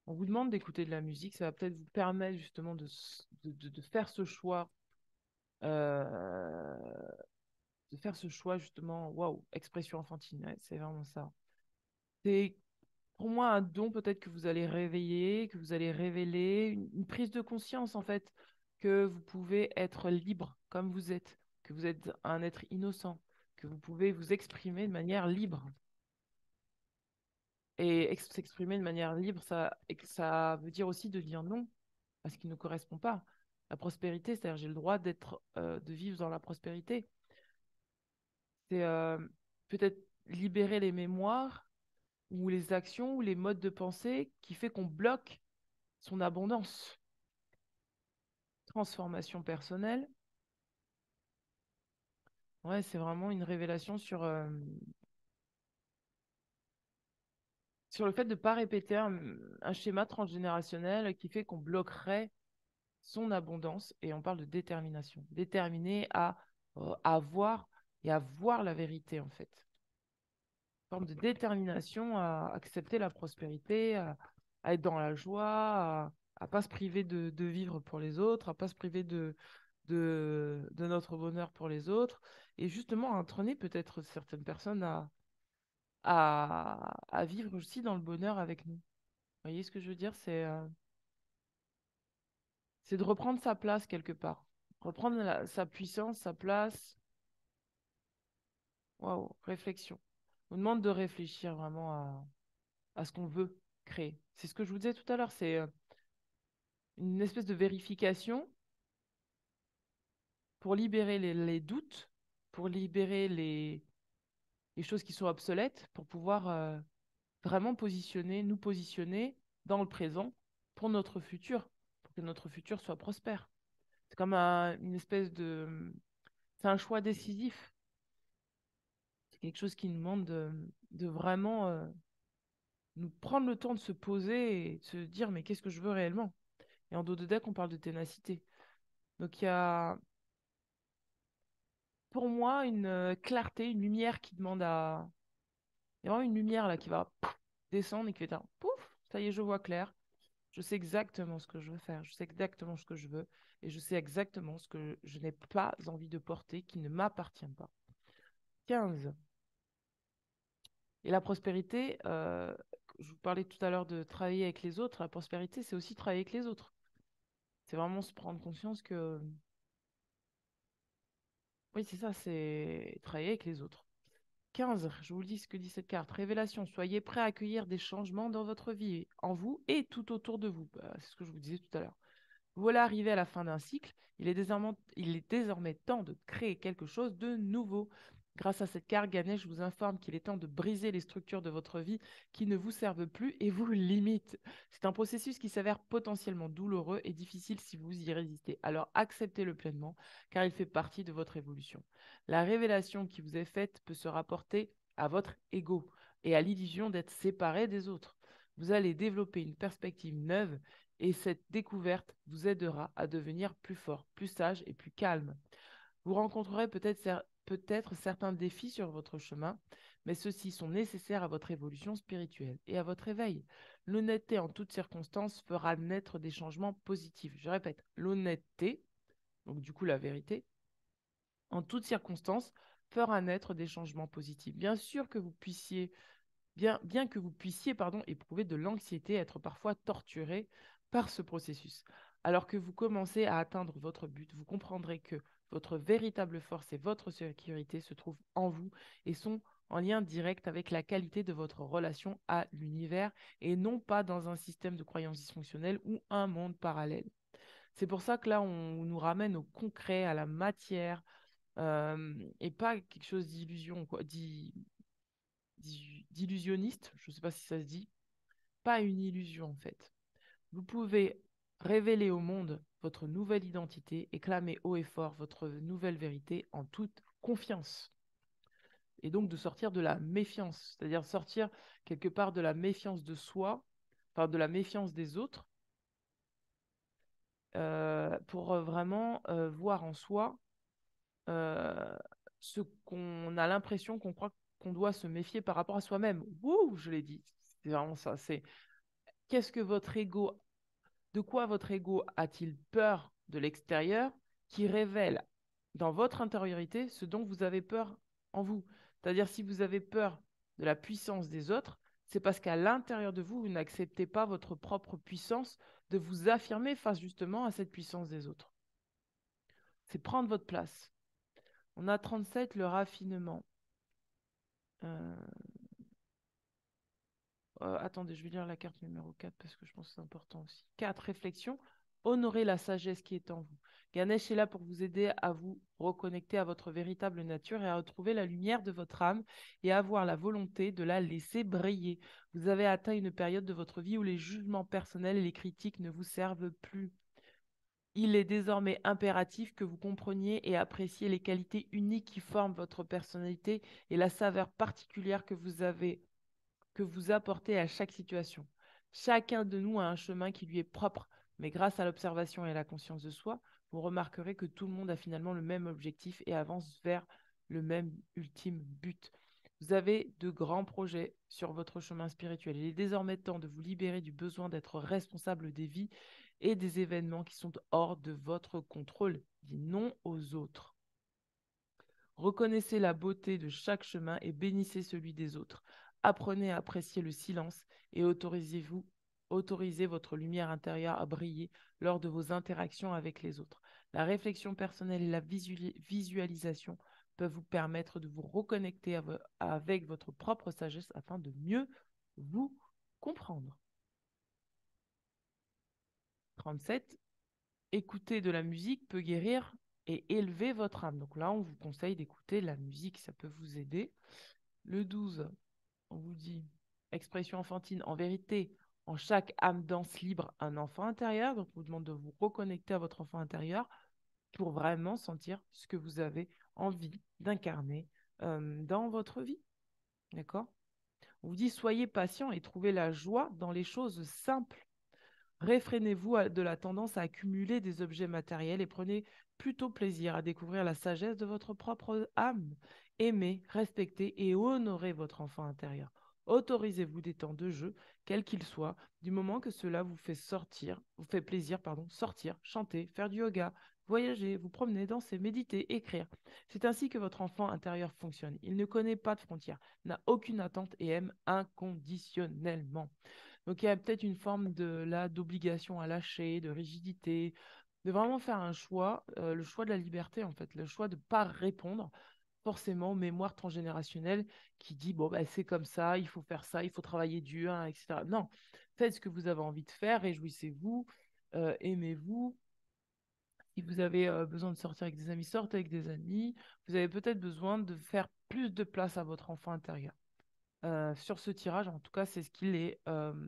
On vous demande d'écouter de la musique. Ça va peut-être vous permettre justement de faire ce choix. euh, de faire ce choix, justement. Waouh, expression enfantine. Ouais, c'est vraiment ça. C'est pour moi un don peut-être que vous allez réveiller, que vous allez révéler, une prise de conscience en fait, que vous pouvez être libre comme vous êtes, que vous êtes un être innocent, que vous pouvez vous exprimer de manière libre. Et s'exprimer de manière libre, ça veut dire aussi de dire non à ce qui ne correspond pas. La prospérité, c'est-à-dire j'ai le droit de vivre dans la prospérité. C'est peut-être libérer les mémoires ou les actions ou les modes de pensée qui fait qu'on bloque son abondance. Transformation personnelle. Ouais, c'est vraiment une révélation sur le fait de ne pas répéter un schéma transgénérationnel qui fait qu'on bloquerait son abondance. Et on parle de détermination. Déterminé à voir et à voir la vérité, en fait. Une forme de détermination à accepter la prospérité, à être dans la joie, à pas se priver de vivre pour les autres, à pas se priver de notre bonheur pour les autres, et justement à entraîner peut-être certaines personnes à vivre aussi dans le bonheur avec nous. Vous voyez ce que je veux dire? C'est de reprendre sa place quelque part. Reprendre sa puissance, sa place. Waouh, réflexion. On nous demande de réfléchir vraiment à ce qu'on veut créer. C'est ce que je vous disais tout à l'heure, c'est une espèce de vérification pour libérer les doutes, pour libérer les choses qui sont obsolètes, pour pouvoir vraiment nous positionner dans le présent pour notre futur, pour que notre futur soit prospère. C'est comme une espèce de... C'est un choix décisif. C'est quelque chose qui nous demande de vraiment nous prendre le temps de se poser et de se dire mais qu'est-ce que je veux réellement? Et en dos de deck, on parle de ténacité. Donc il y a pour moi une clarté, une lumière qui demande à... Il y a vraiment une lumière là qui va descendre et qui fait un pouf, ça y est, je vois clair. Je sais exactement ce que je veux faire, je sais exactement ce que je veux et je sais exactement ce que je n'ai pas envie de porter, qui ne m'appartient pas. 15. Et la prospérité, je vous parlais tout à l'heure de travailler avec les autres, la prospérité, c'est aussi travailler avec les autres. C'est vraiment se prendre conscience que, oui, c'est ça, c'est travailler avec les autres. 15, je vous le dis ce que dit cette carte. Révélation, soyez prêts à accueillir des changements dans votre vie, en vous et tout autour de vous. C'est ce que je vous disais tout à l'heure. Voilà arrivé à la fin d'un cycle. Il est désormais temps de créer quelque chose de nouveau. Grâce à cette carte, Ganesh vous informe qu'il est temps de briser les structures de votre vie qui ne vous servent plus et vous limitent. C'est un processus qui s'avère potentiellement douloureux et difficile si vous y résistez. Alors acceptez-le pleinement car il fait partie de votre évolution. La révélation qui vous est faite peut se rapporter à votre ego et à l'illusion d'être séparé des autres. Vous allez développer une perspective neuve et cette découverte vous aidera à devenir plus fort, plus sage et plus calme. Vous rencontrerez peut-être certains défis sur votre chemin, mais ceux-ci sont nécessaires à votre évolution spirituelle et à votre éveil. L'honnêteté en toutes circonstances fera naître des changements positifs. Je répète, l'honnêteté, donc du coup la vérité, en toutes circonstances fera naître des changements positifs. Bien sûr que vous puissiez bien que vous puissiez éprouver de l'anxiété, être parfois torturé par ce processus. Alors que vous commencez à atteindre votre but, vous comprendrez que votre véritable force et votre sécurité se trouvent en vous et sont en lien direct avec la qualité de votre relation à l'univers et non pas dans un système de croyances dysfonctionnelles ou un monde parallèle. C'est pour ça que là, on nous ramène au concret, à la matière, et pas quelque chose d'illusion, quoi, d'illusionniste, je ne sais pas si ça se dit, pas une illusion en fait. Vous pouvez révéler au monde votre nouvelle identité et clamer haut et fort votre nouvelle vérité en toute confiance. Et donc de sortir de la méfiance, c'est-à-dire sortir quelque part de la méfiance de soi, enfin de la méfiance des autres, pour vraiment voir en soi euh, ce qu'on a l'impression qu'on croit qu'on doit se méfier par rapport à soi-même. Wouh, je l'ai dit. C'est vraiment ça. C'est qu'est-ce que votre ego, de quoi votre ego a-t-il peur de l'extérieur qui révèle dans votre intériorité ce dont vous avez peur en vous. C'est-à-dire si vous avez peur de la puissance des autres, c'est parce qu'à l'intérieur de vous, vous n'acceptez pas votre propre puissance de vous affirmer face justement à cette puissance des autres. C'est prendre votre place. On a 37, le raffinement. Euh, attendez, je vais lire la carte numéro 4 parce que je pense que c'est important aussi. 4, réflexion. Honorez la sagesse qui est en vous. Ganesh est là pour vous aider à vous reconnecter à votre véritable nature et à retrouver la lumière de votre âme et à avoir la volonté de la laisser briller. Vous avez atteint une période de votre vie où les jugements personnels et les critiques ne vous servent plus. Il est désormais impératif que vous compreniez et appréciez les qualités uniques qui forment votre personnalité et la saveur particulière que vous apportez à chaque situation. Chacun de nous a un chemin qui lui est propre, mais grâce à l'observation et à la conscience de soi, vous remarquerez que tout le monde a finalement le même objectif et avance vers le même ultime but. Vous avez de grands projets sur votre chemin spirituel. Il est désormais temps de vous libérer du besoin d'être responsable des vies et des événements qui sont hors de votre contrôle. Dis non aux autres. Reconnaissez la beauté de chaque chemin et bénissez celui des autres. Apprenez à apprécier le silence et autorisez votre lumière intérieure à briller lors de vos interactions avec les autres. La réflexion personnelle et la visualisation peuvent vous permettre de vous reconnecter avec votre propre sagesse afin de mieux vous comprendre. 37. Écouter de la musique peut guérir et élever votre âme. Donc là, on vous conseille d'écouter la musique, ça peut vous aider. Le 12, on vous dit expression enfantine. En vérité, en chaque âme danse libre, un enfant intérieur. Donc, on vous demande de vous reconnecter à votre enfant intérieur pour vraiment sentir ce que vous avez envie d'incarner dans votre vie. D'accord? On vous dit soyez patient et trouvez la joie dans les choses simples. Réfrénez-vous de la tendance à accumuler des objets matériels et prenez plutôt plaisir à découvrir la sagesse de votre propre âme. Aimez, respectez et honorez votre enfant intérieur. Autorisez-vous des temps de jeu, quels qu'ils soient, du moment que cela vous fait plaisir, sortir, chanter, faire du yoga, voyager, vous promener, danser, méditer, écrire. C'est ainsi que votre enfant intérieur fonctionne. Il ne connaît pas de frontières, n'a aucune attente et aime inconditionnellement. Donc il y a peut-être une forme d'obligation à lâcher, de rigidité, de vraiment faire un choix, le choix de la liberté en fait, le choix de ne pas répondre forcément aux mémoires transgénérationnelles qui dit bon bah, c'est comme ça, il faut faire ça, il faut travailler dur, hein, etc. Non, faites ce que vous avez envie de faire, réjouissez-vous, aimez-vous. Si vous avez besoin de sortir avec des amis, sortez avec des amis. Vous avez peut-être besoin de faire plus de place à votre enfant intérieur sur ce tirage. En tout cas, c'est ce qu'il est,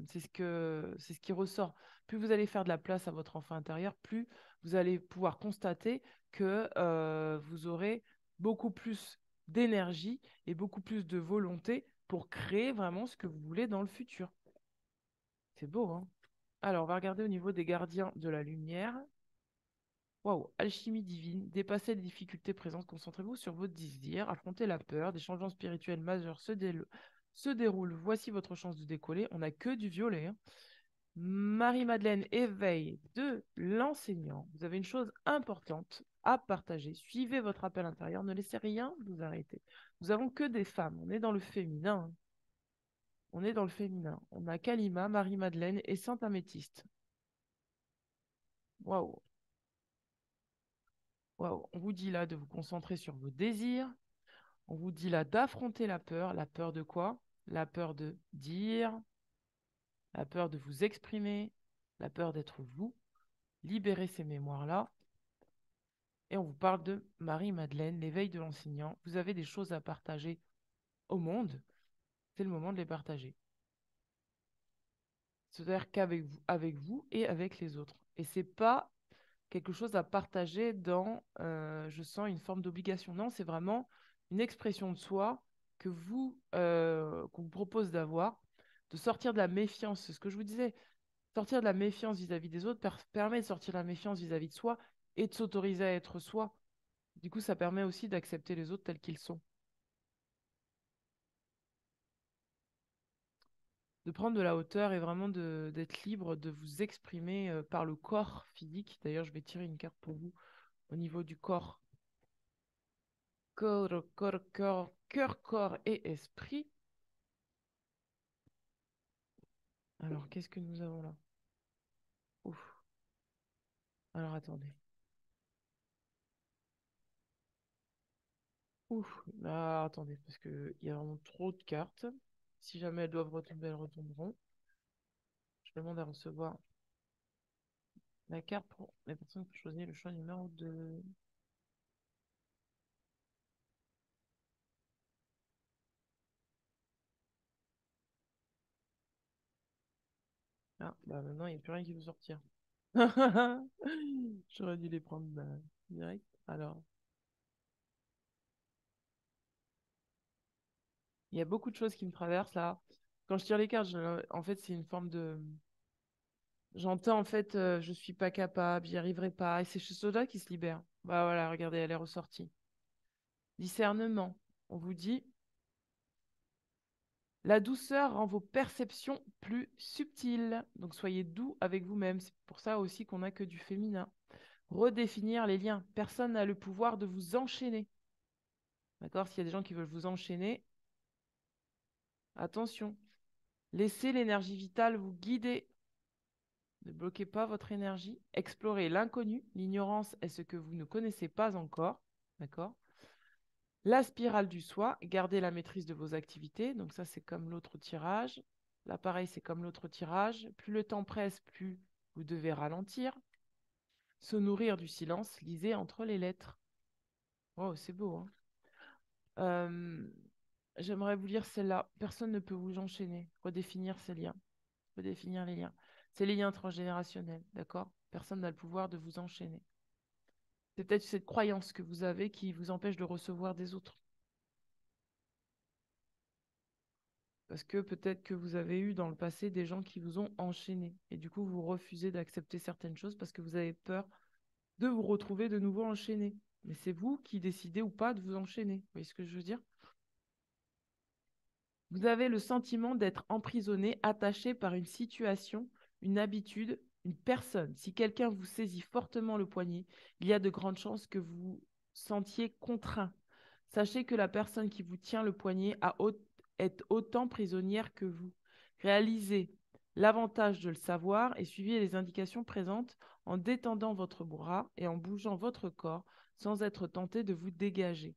c'est ce qui ressort. Plus vous allez faire de la place à votre enfant intérieur, plus vous allez pouvoir constater que vous aurez beaucoup plus d'énergie et beaucoup plus de volonté pour créer vraiment ce que vous voulez dans le futur. C'est beau, hein? Alors, on va regarder au niveau des gardiens de la lumière. Waouh, alchimie divine, dépassez les difficultés présentes, concentrez-vous sur vos désirs, affrontez la peur, des changements spirituels majeurs se déroulent, voici votre chance de décoller, on n'a que du violet, hein. Marie-Madeleine, éveil de l'enseignant, vous avez une chose importante à partager, suivez votre appel intérieur, ne laissez rien vous arrêter. Nous avons que des femmes, on est dans le féminin, hein. On est dans le féminin, on a Kalima, Marie-Madeleine et Sainte Améthyste. Waouh. Waouh, on vous dit là de vous concentrer sur vos désirs. On vous dit là d'affronter la peur. La peur de quoi? La peur de dire, la peur de vous exprimer, la peur d'être vous. Libérez ces mémoires-là. Et on vous parle de Marie-Madeleine, l'éveil de l'enseignant. Vous avez des choses à partager au monde. C'est le moment de les partager. C'est-à-dire avec vous et avec les autres. Et c'est pas quelque chose à partager dans je sens une forme d'obligation. Non, c'est vraiment une expression de soi qu'on vous propose d'avoir, de sortir de la méfiance. C'est ce que je vous disais. Sortir de la méfiance vis-à-vis des autres permet de sortir de la méfiance vis-à-vis de soi et de s'autoriser à être soi. Du coup, ça permet aussi d'accepter les autres tels qu'ils sont. De prendre de la hauteur et vraiment d'être libre de vous exprimer par le corps physique. D'ailleurs, je vais tirer une carte pour vous au niveau du corps. Cœur, corps et esprit. Alors, qu'est-ce que nous avons là? Ouf. Alors, attendez. Ouf. Ah, attendez, parce qu'il y a vraiment trop de cartes. Si jamais elles doivent retomber, elles retomberont. Je demande à recevoir la carte pour les personnes qui ont choisi le choix numéro 2. Ah, bah maintenant, il n'y a plus rien qui veut sortir. J'aurais dû les prendre direct. Alors, il y a beaucoup de choses qui me traversent là. Quand je tire les cartes, en fait, c'est une forme de. J'entends en fait, je suis pas capable, j'y arriverai pas. Et c'est ce choses-là qui se libère. Bah voilà, regardez, elle est ressortie. Discernement. On vous dit, la douceur rend vos perceptions plus subtiles. Donc soyez doux avec vous-même. C'est pour ça aussi qu'on n'a que du féminin. Redéfinir les liens. Personne n'a le pouvoir de vous enchaîner. D'accord? S'il y a des gens qui veulent vous enchaîner, attention. Laissez l'énergie vitale vous guider. Ne bloquez pas votre énergie. Explorez l'inconnu. L'ignorance est ce que vous ne connaissez pas encore. D'accord? La spirale du soi. Gardez la maîtrise de vos activités. Donc ça, c'est comme l'autre tirage. Là, pareil, c'est comme l'autre tirage. Plus le temps presse, plus vous devez ralentir. Se nourrir du silence. Lisez entre les lettres. Oh, c'est beau, hein? Euh, J'aimerais vous lire celle-là. Personne ne peut vous enchaîner. Redéfinir ces liens. Redéfinir les liens. C'est les liens transgénérationnels, d'accord? Personne n'a le pouvoir de vous enchaîner. C'est peut-être cette croyance que vous avez qui vous empêche de recevoir des autres. Parce que peut-être que vous avez eu dans le passé des gens qui vous ont enchaîné. Et du coup, vous refusez d'accepter certaines choses parce que vous avez peur de vous retrouver de nouveau enchaîné. Mais c'est vous qui décidez ou pas de vous enchaîner. Vous voyez ce que je veux dire? Vous avez le sentiment d'être emprisonné, attaché par une situation, une habitude, une personne. Si quelqu'un vous saisit fortement le poignet, il y a de grandes chances que vous vous sentiez contraint. Sachez que la personne qui vous tient le poignet est autant prisonnière que vous. Réalisez l'avantage de le savoir et suivez les indications présentes en détendant votre bras et en bougeant votre corps sans être tenté de vous dégager.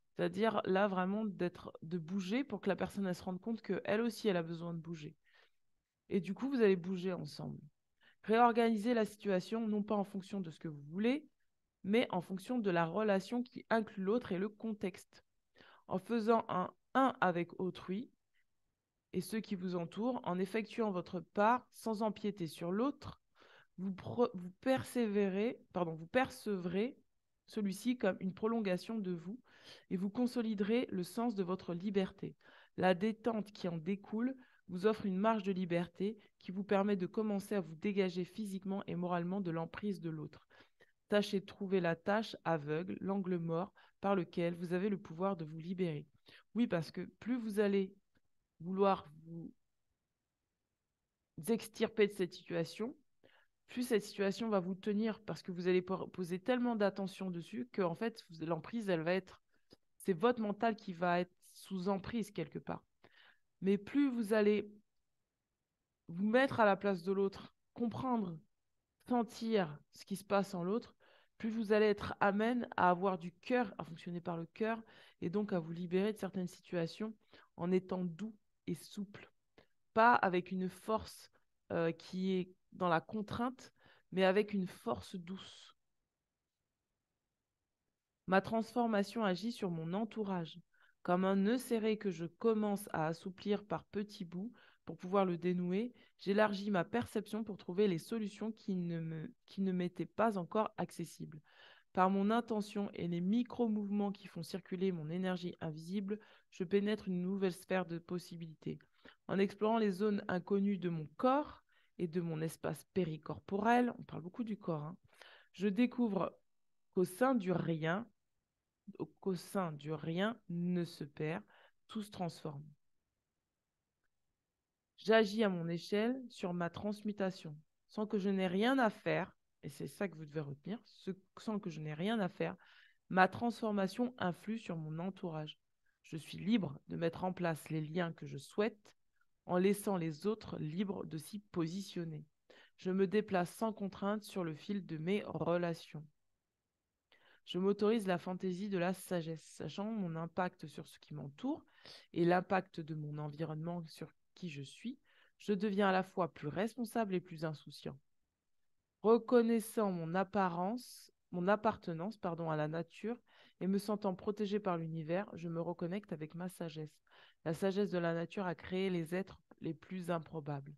C'est-à-dire là vraiment de bouger pour que la personne elle se rende compte qu'elle aussi elle a besoin de bouger. Et du coup, vous allez bouger ensemble. Réorganiser la situation non pas en fonction de ce que vous voulez, mais en fonction de la relation qui inclut l'autre et le contexte. En faisant un 1 avec autrui et ceux qui vous entourent, en effectuant votre part sans empiéter sur l'autre, vous percevrez celui-ci comme une prolongation de vous et vous consoliderez le sens de votre liberté. La détente qui en découle vous offre une marge de liberté qui vous permet de commencer à vous dégager physiquement et moralement de l'emprise de l'autre. Tâchez de trouver la tâche aveugle, l'angle mort par lequel vous avez le pouvoir de vous libérer. Oui, parce que plus vous allez vouloir vous extirper de cette situation, plus cette situation va vous tenir parce que vous allez poser tellement d'attention dessus que en fait, l'emprise, elle va être... C'est votre mental qui va être sous emprise quelque part. Mais plus vous allez vous mettre à la place de l'autre, comprendre, sentir ce qui se passe en l'autre, plus vous allez être amène à avoir du cœur, à fonctionner par le cœur, et donc à vous libérer de certaines situations en étant doux et souple. Pas avec une force qui est dans la contrainte, mais avec une force douce. Ma transformation agit sur mon entourage, comme un nœud serré que je commence à assouplir par petits bouts pour pouvoir le dénouer. J'élargis ma perception pour trouver les solutions qui ne m'étaient pas encore accessibles. Par mon intention et les micro-mouvements qui font circuler mon énergie invisible, je pénètre une nouvelle sphère de possibilités. En explorant les zones inconnues de mon corps et de mon espace péricorporel, on parle beaucoup du corps, hein, je découvre qu'au sein du rien, qu'au sein du rien ne se perd, tout se transforme. J'agis à mon échelle sur ma transmutation, sans que je n'ai rien à faire, et c'est ça que vous devez retenir, sans que je n'ai rien à faire, ma transformation influe sur mon entourage. Je suis libre de mettre en place les liens que je souhaite en laissant les autres libres de s'y positionner. Je me déplace sans contrainte sur le fil de mes relations. Je m'autorise la fantaisie de la sagesse, sachant mon impact sur ce qui m'entoure et l'impact de mon environnement sur qui je suis. Je deviens à la fois plus responsable et plus insouciant. Reconnaissant mon appartenance à la nature et me sentant protégé par l'univers, je me reconnecte avec ma sagesse. La sagesse de la nature a créé les êtres les plus improbables.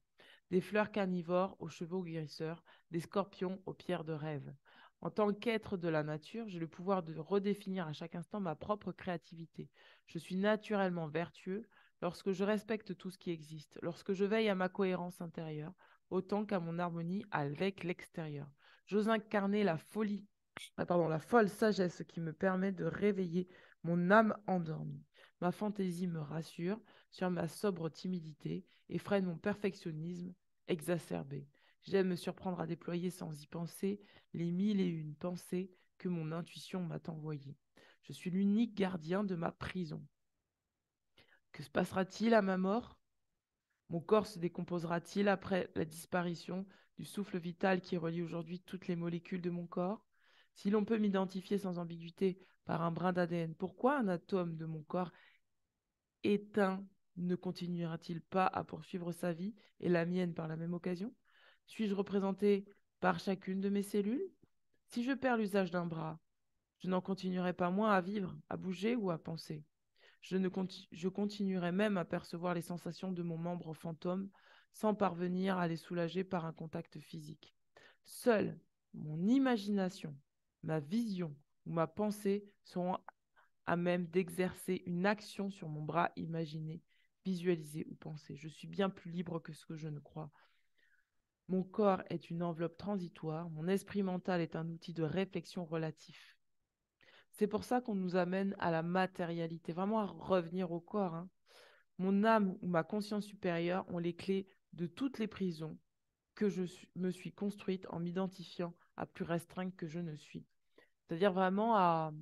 Des fleurs carnivores aux chevaux guérisseurs, des scorpions aux pierres de rêve. En tant qu'être de la nature, j'ai le pouvoir de redéfinir à chaque instant ma propre créativité. Je suis naturellement vertueux lorsque je respecte tout ce qui existe, lorsque je veille à ma cohérence intérieure, autant qu'à mon harmonie avec l'extérieur. J'ose incarner la folle sagesse qui me permet de réveiller mon âme endormie. Ma fantaisie me rassure sur ma sobre timidité et freine mon perfectionnisme exacerbé. J'aime me surprendre à déployer sans y penser les mille et une pensées que mon intuition m'a envoyées. Je suis l'unique gardien de ma prison. Que se passera-t-il à ma mort? Mon corps se décomposera-t-il après la disparition du souffle vital qui relie aujourd'hui toutes les molécules de mon corps? Si l'on peut m'identifier sans ambiguïté par un brin d'ADN, pourquoi un atome de mon corps éteint ne continuera-t-il pas à poursuivre sa vie et la mienne par la même occasion? Suis-je représenté par chacune de mes cellules? Si je perds l'usage d'un bras, je n'en continuerai pas moins à vivre, à bouger ou à penser. Je continuerai même à percevoir les sensations de mon membre fantôme sans parvenir à les soulager par un contact physique. Seule mon imagination, ma vision ou ma pensée seront à même d'exercer une action sur mon bras imaginé, visualisé ou pensé. Je suis bien plus libre que ce que je ne crois. Mon corps est une enveloppe transitoire, mon esprit mental est un outil de réflexion relatif. C'est pour ça qu'on nous amène à la matérialité, vraiment à revenir au corps, hein. Mon âme ou ma conscience supérieure ont les clés de toutes les prisons que me suis construite en m'identifiant à plus restreint que je ne suis. C'est-à-dire vraiment à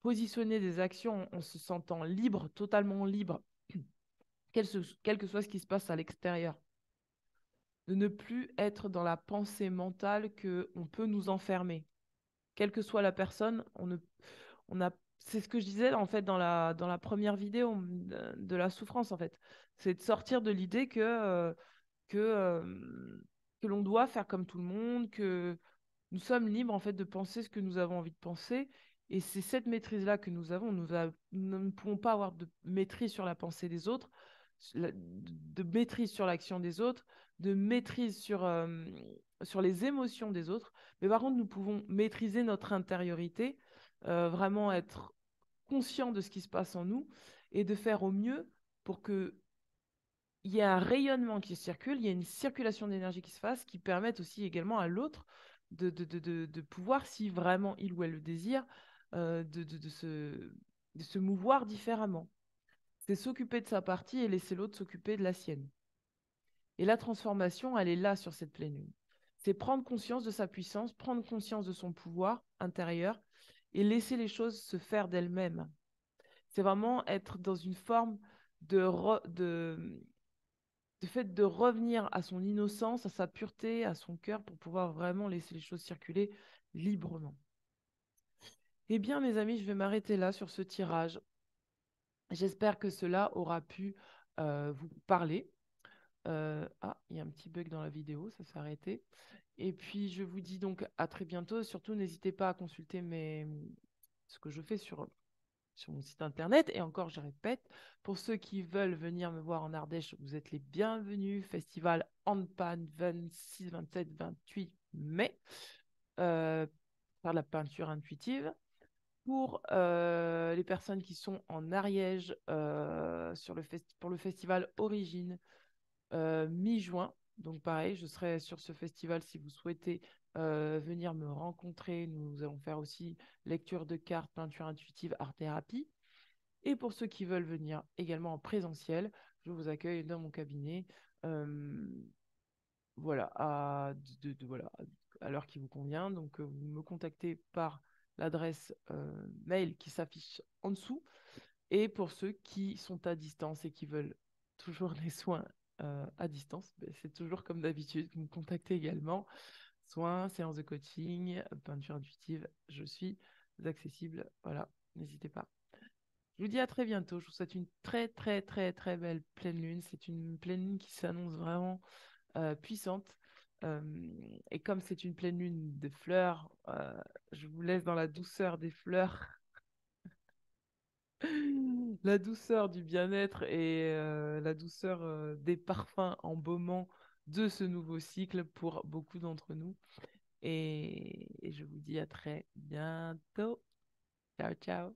positionner des actions en se sentant libre, totalement libre, quel que soit ce qui se passe à l'extérieur. De ne plus être dans la pensée mentale qu'on peut nous enfermer. Quelle que soit la personne, on a, c'est ce que je disais en fait dans la première vidéo de la souffrance en fait. C'est de sortir de l'idée que, que l'on doit faire comme tout le monde, que nous sommes libres en fait de penser ce que nous avons envie de penser. Et c'est cette maîtrise-là que nous avons. Nous ne pouvons pas avoir de maîtrise sur la pensée des autres, de maîtrise sur l'action des autres, de maîtrise sur les émotions des autres. Mais par contre, nous pouvons maîtriser notre intériorité, vraiment être conscient de ce qui se passe en nous et de faire au mieux pour que il y a un rayonnement qui circule, il y a une circulation d'énergie qui se fasse, qui permette aussi également à l'autre de pouvoir, si vraiment il ou elle le désire, de se mouvoir différemment. C'est s'occuper de sa partie et laisser l'autre s'occuper de la sienne. Et la transformation, elle est là sur cette pleine lune. C'est prendre conscience de sa puissance, prendre conscience de son pouvoir intérieur et laisser les choses se faire d'elles-mêmes. C'est vraiment être dans une forme de fait de revenir à son innocence, à sa pureté, à son cœur pour pouvoir vraiment laisser les choses circuler librement. Eh bien, mes amis, je vais m'arrêter là sur ce tirage. J'espère que cela aura pu vous parler. Il y a un petit bug dans la vidéo, ça s'est arrêté. Et puis, je vous dis donc à très bientôt. Surtout, n'hésitez pas à consulter ce que je fais sur mon site internet. Et encore, je répète, pour ceux qui veulent venir me voir en Ardèche, vous êtes les bienvenus. Festival Handpan 26, 27, 28 mai. Faire de la peinture intuitive. Pour les personnes qui sont en Ariège pour le festival Origine, mi-juin. Donc pareil, je serai sur ce festival si vous souhaitez venir me rencontrer. Nous allons faire aussi lecture de cartes, peinture intuitive, art-thérapie. Et pour ceux qui veulent venir également en présentiel, je vous accueille dans mon cabinet. euh, voilà, voilà, à l'heure qui vous convient. Donc, vous me contactez par l'adresse mail qui s'affiche en dessous. Et pour ceux qui sont à distance et qui veulent toujours les soins à distance, ben, c'est toujours comme d'habitude. Vous me contactez également. Soins, séances de coaching, peinture intuitive, je suis accessible. Voilà, n'hésitez pas. Je vous dis à très bientôt. Je vous souhaite une très, très, très, très belle pleine lune. C'est une pleine lune qui s'annonce vraiment puissante. Euh, et comme c'est une pleine lune de fleurs, je vous laisse dans la douceur des fleurs, la douceur du bien-être et la douceur des parfums embaumants de ce nouveau cycle pour beaucoup d'entre nous. Et je vous dis à très bientôt. Ciao, ciao.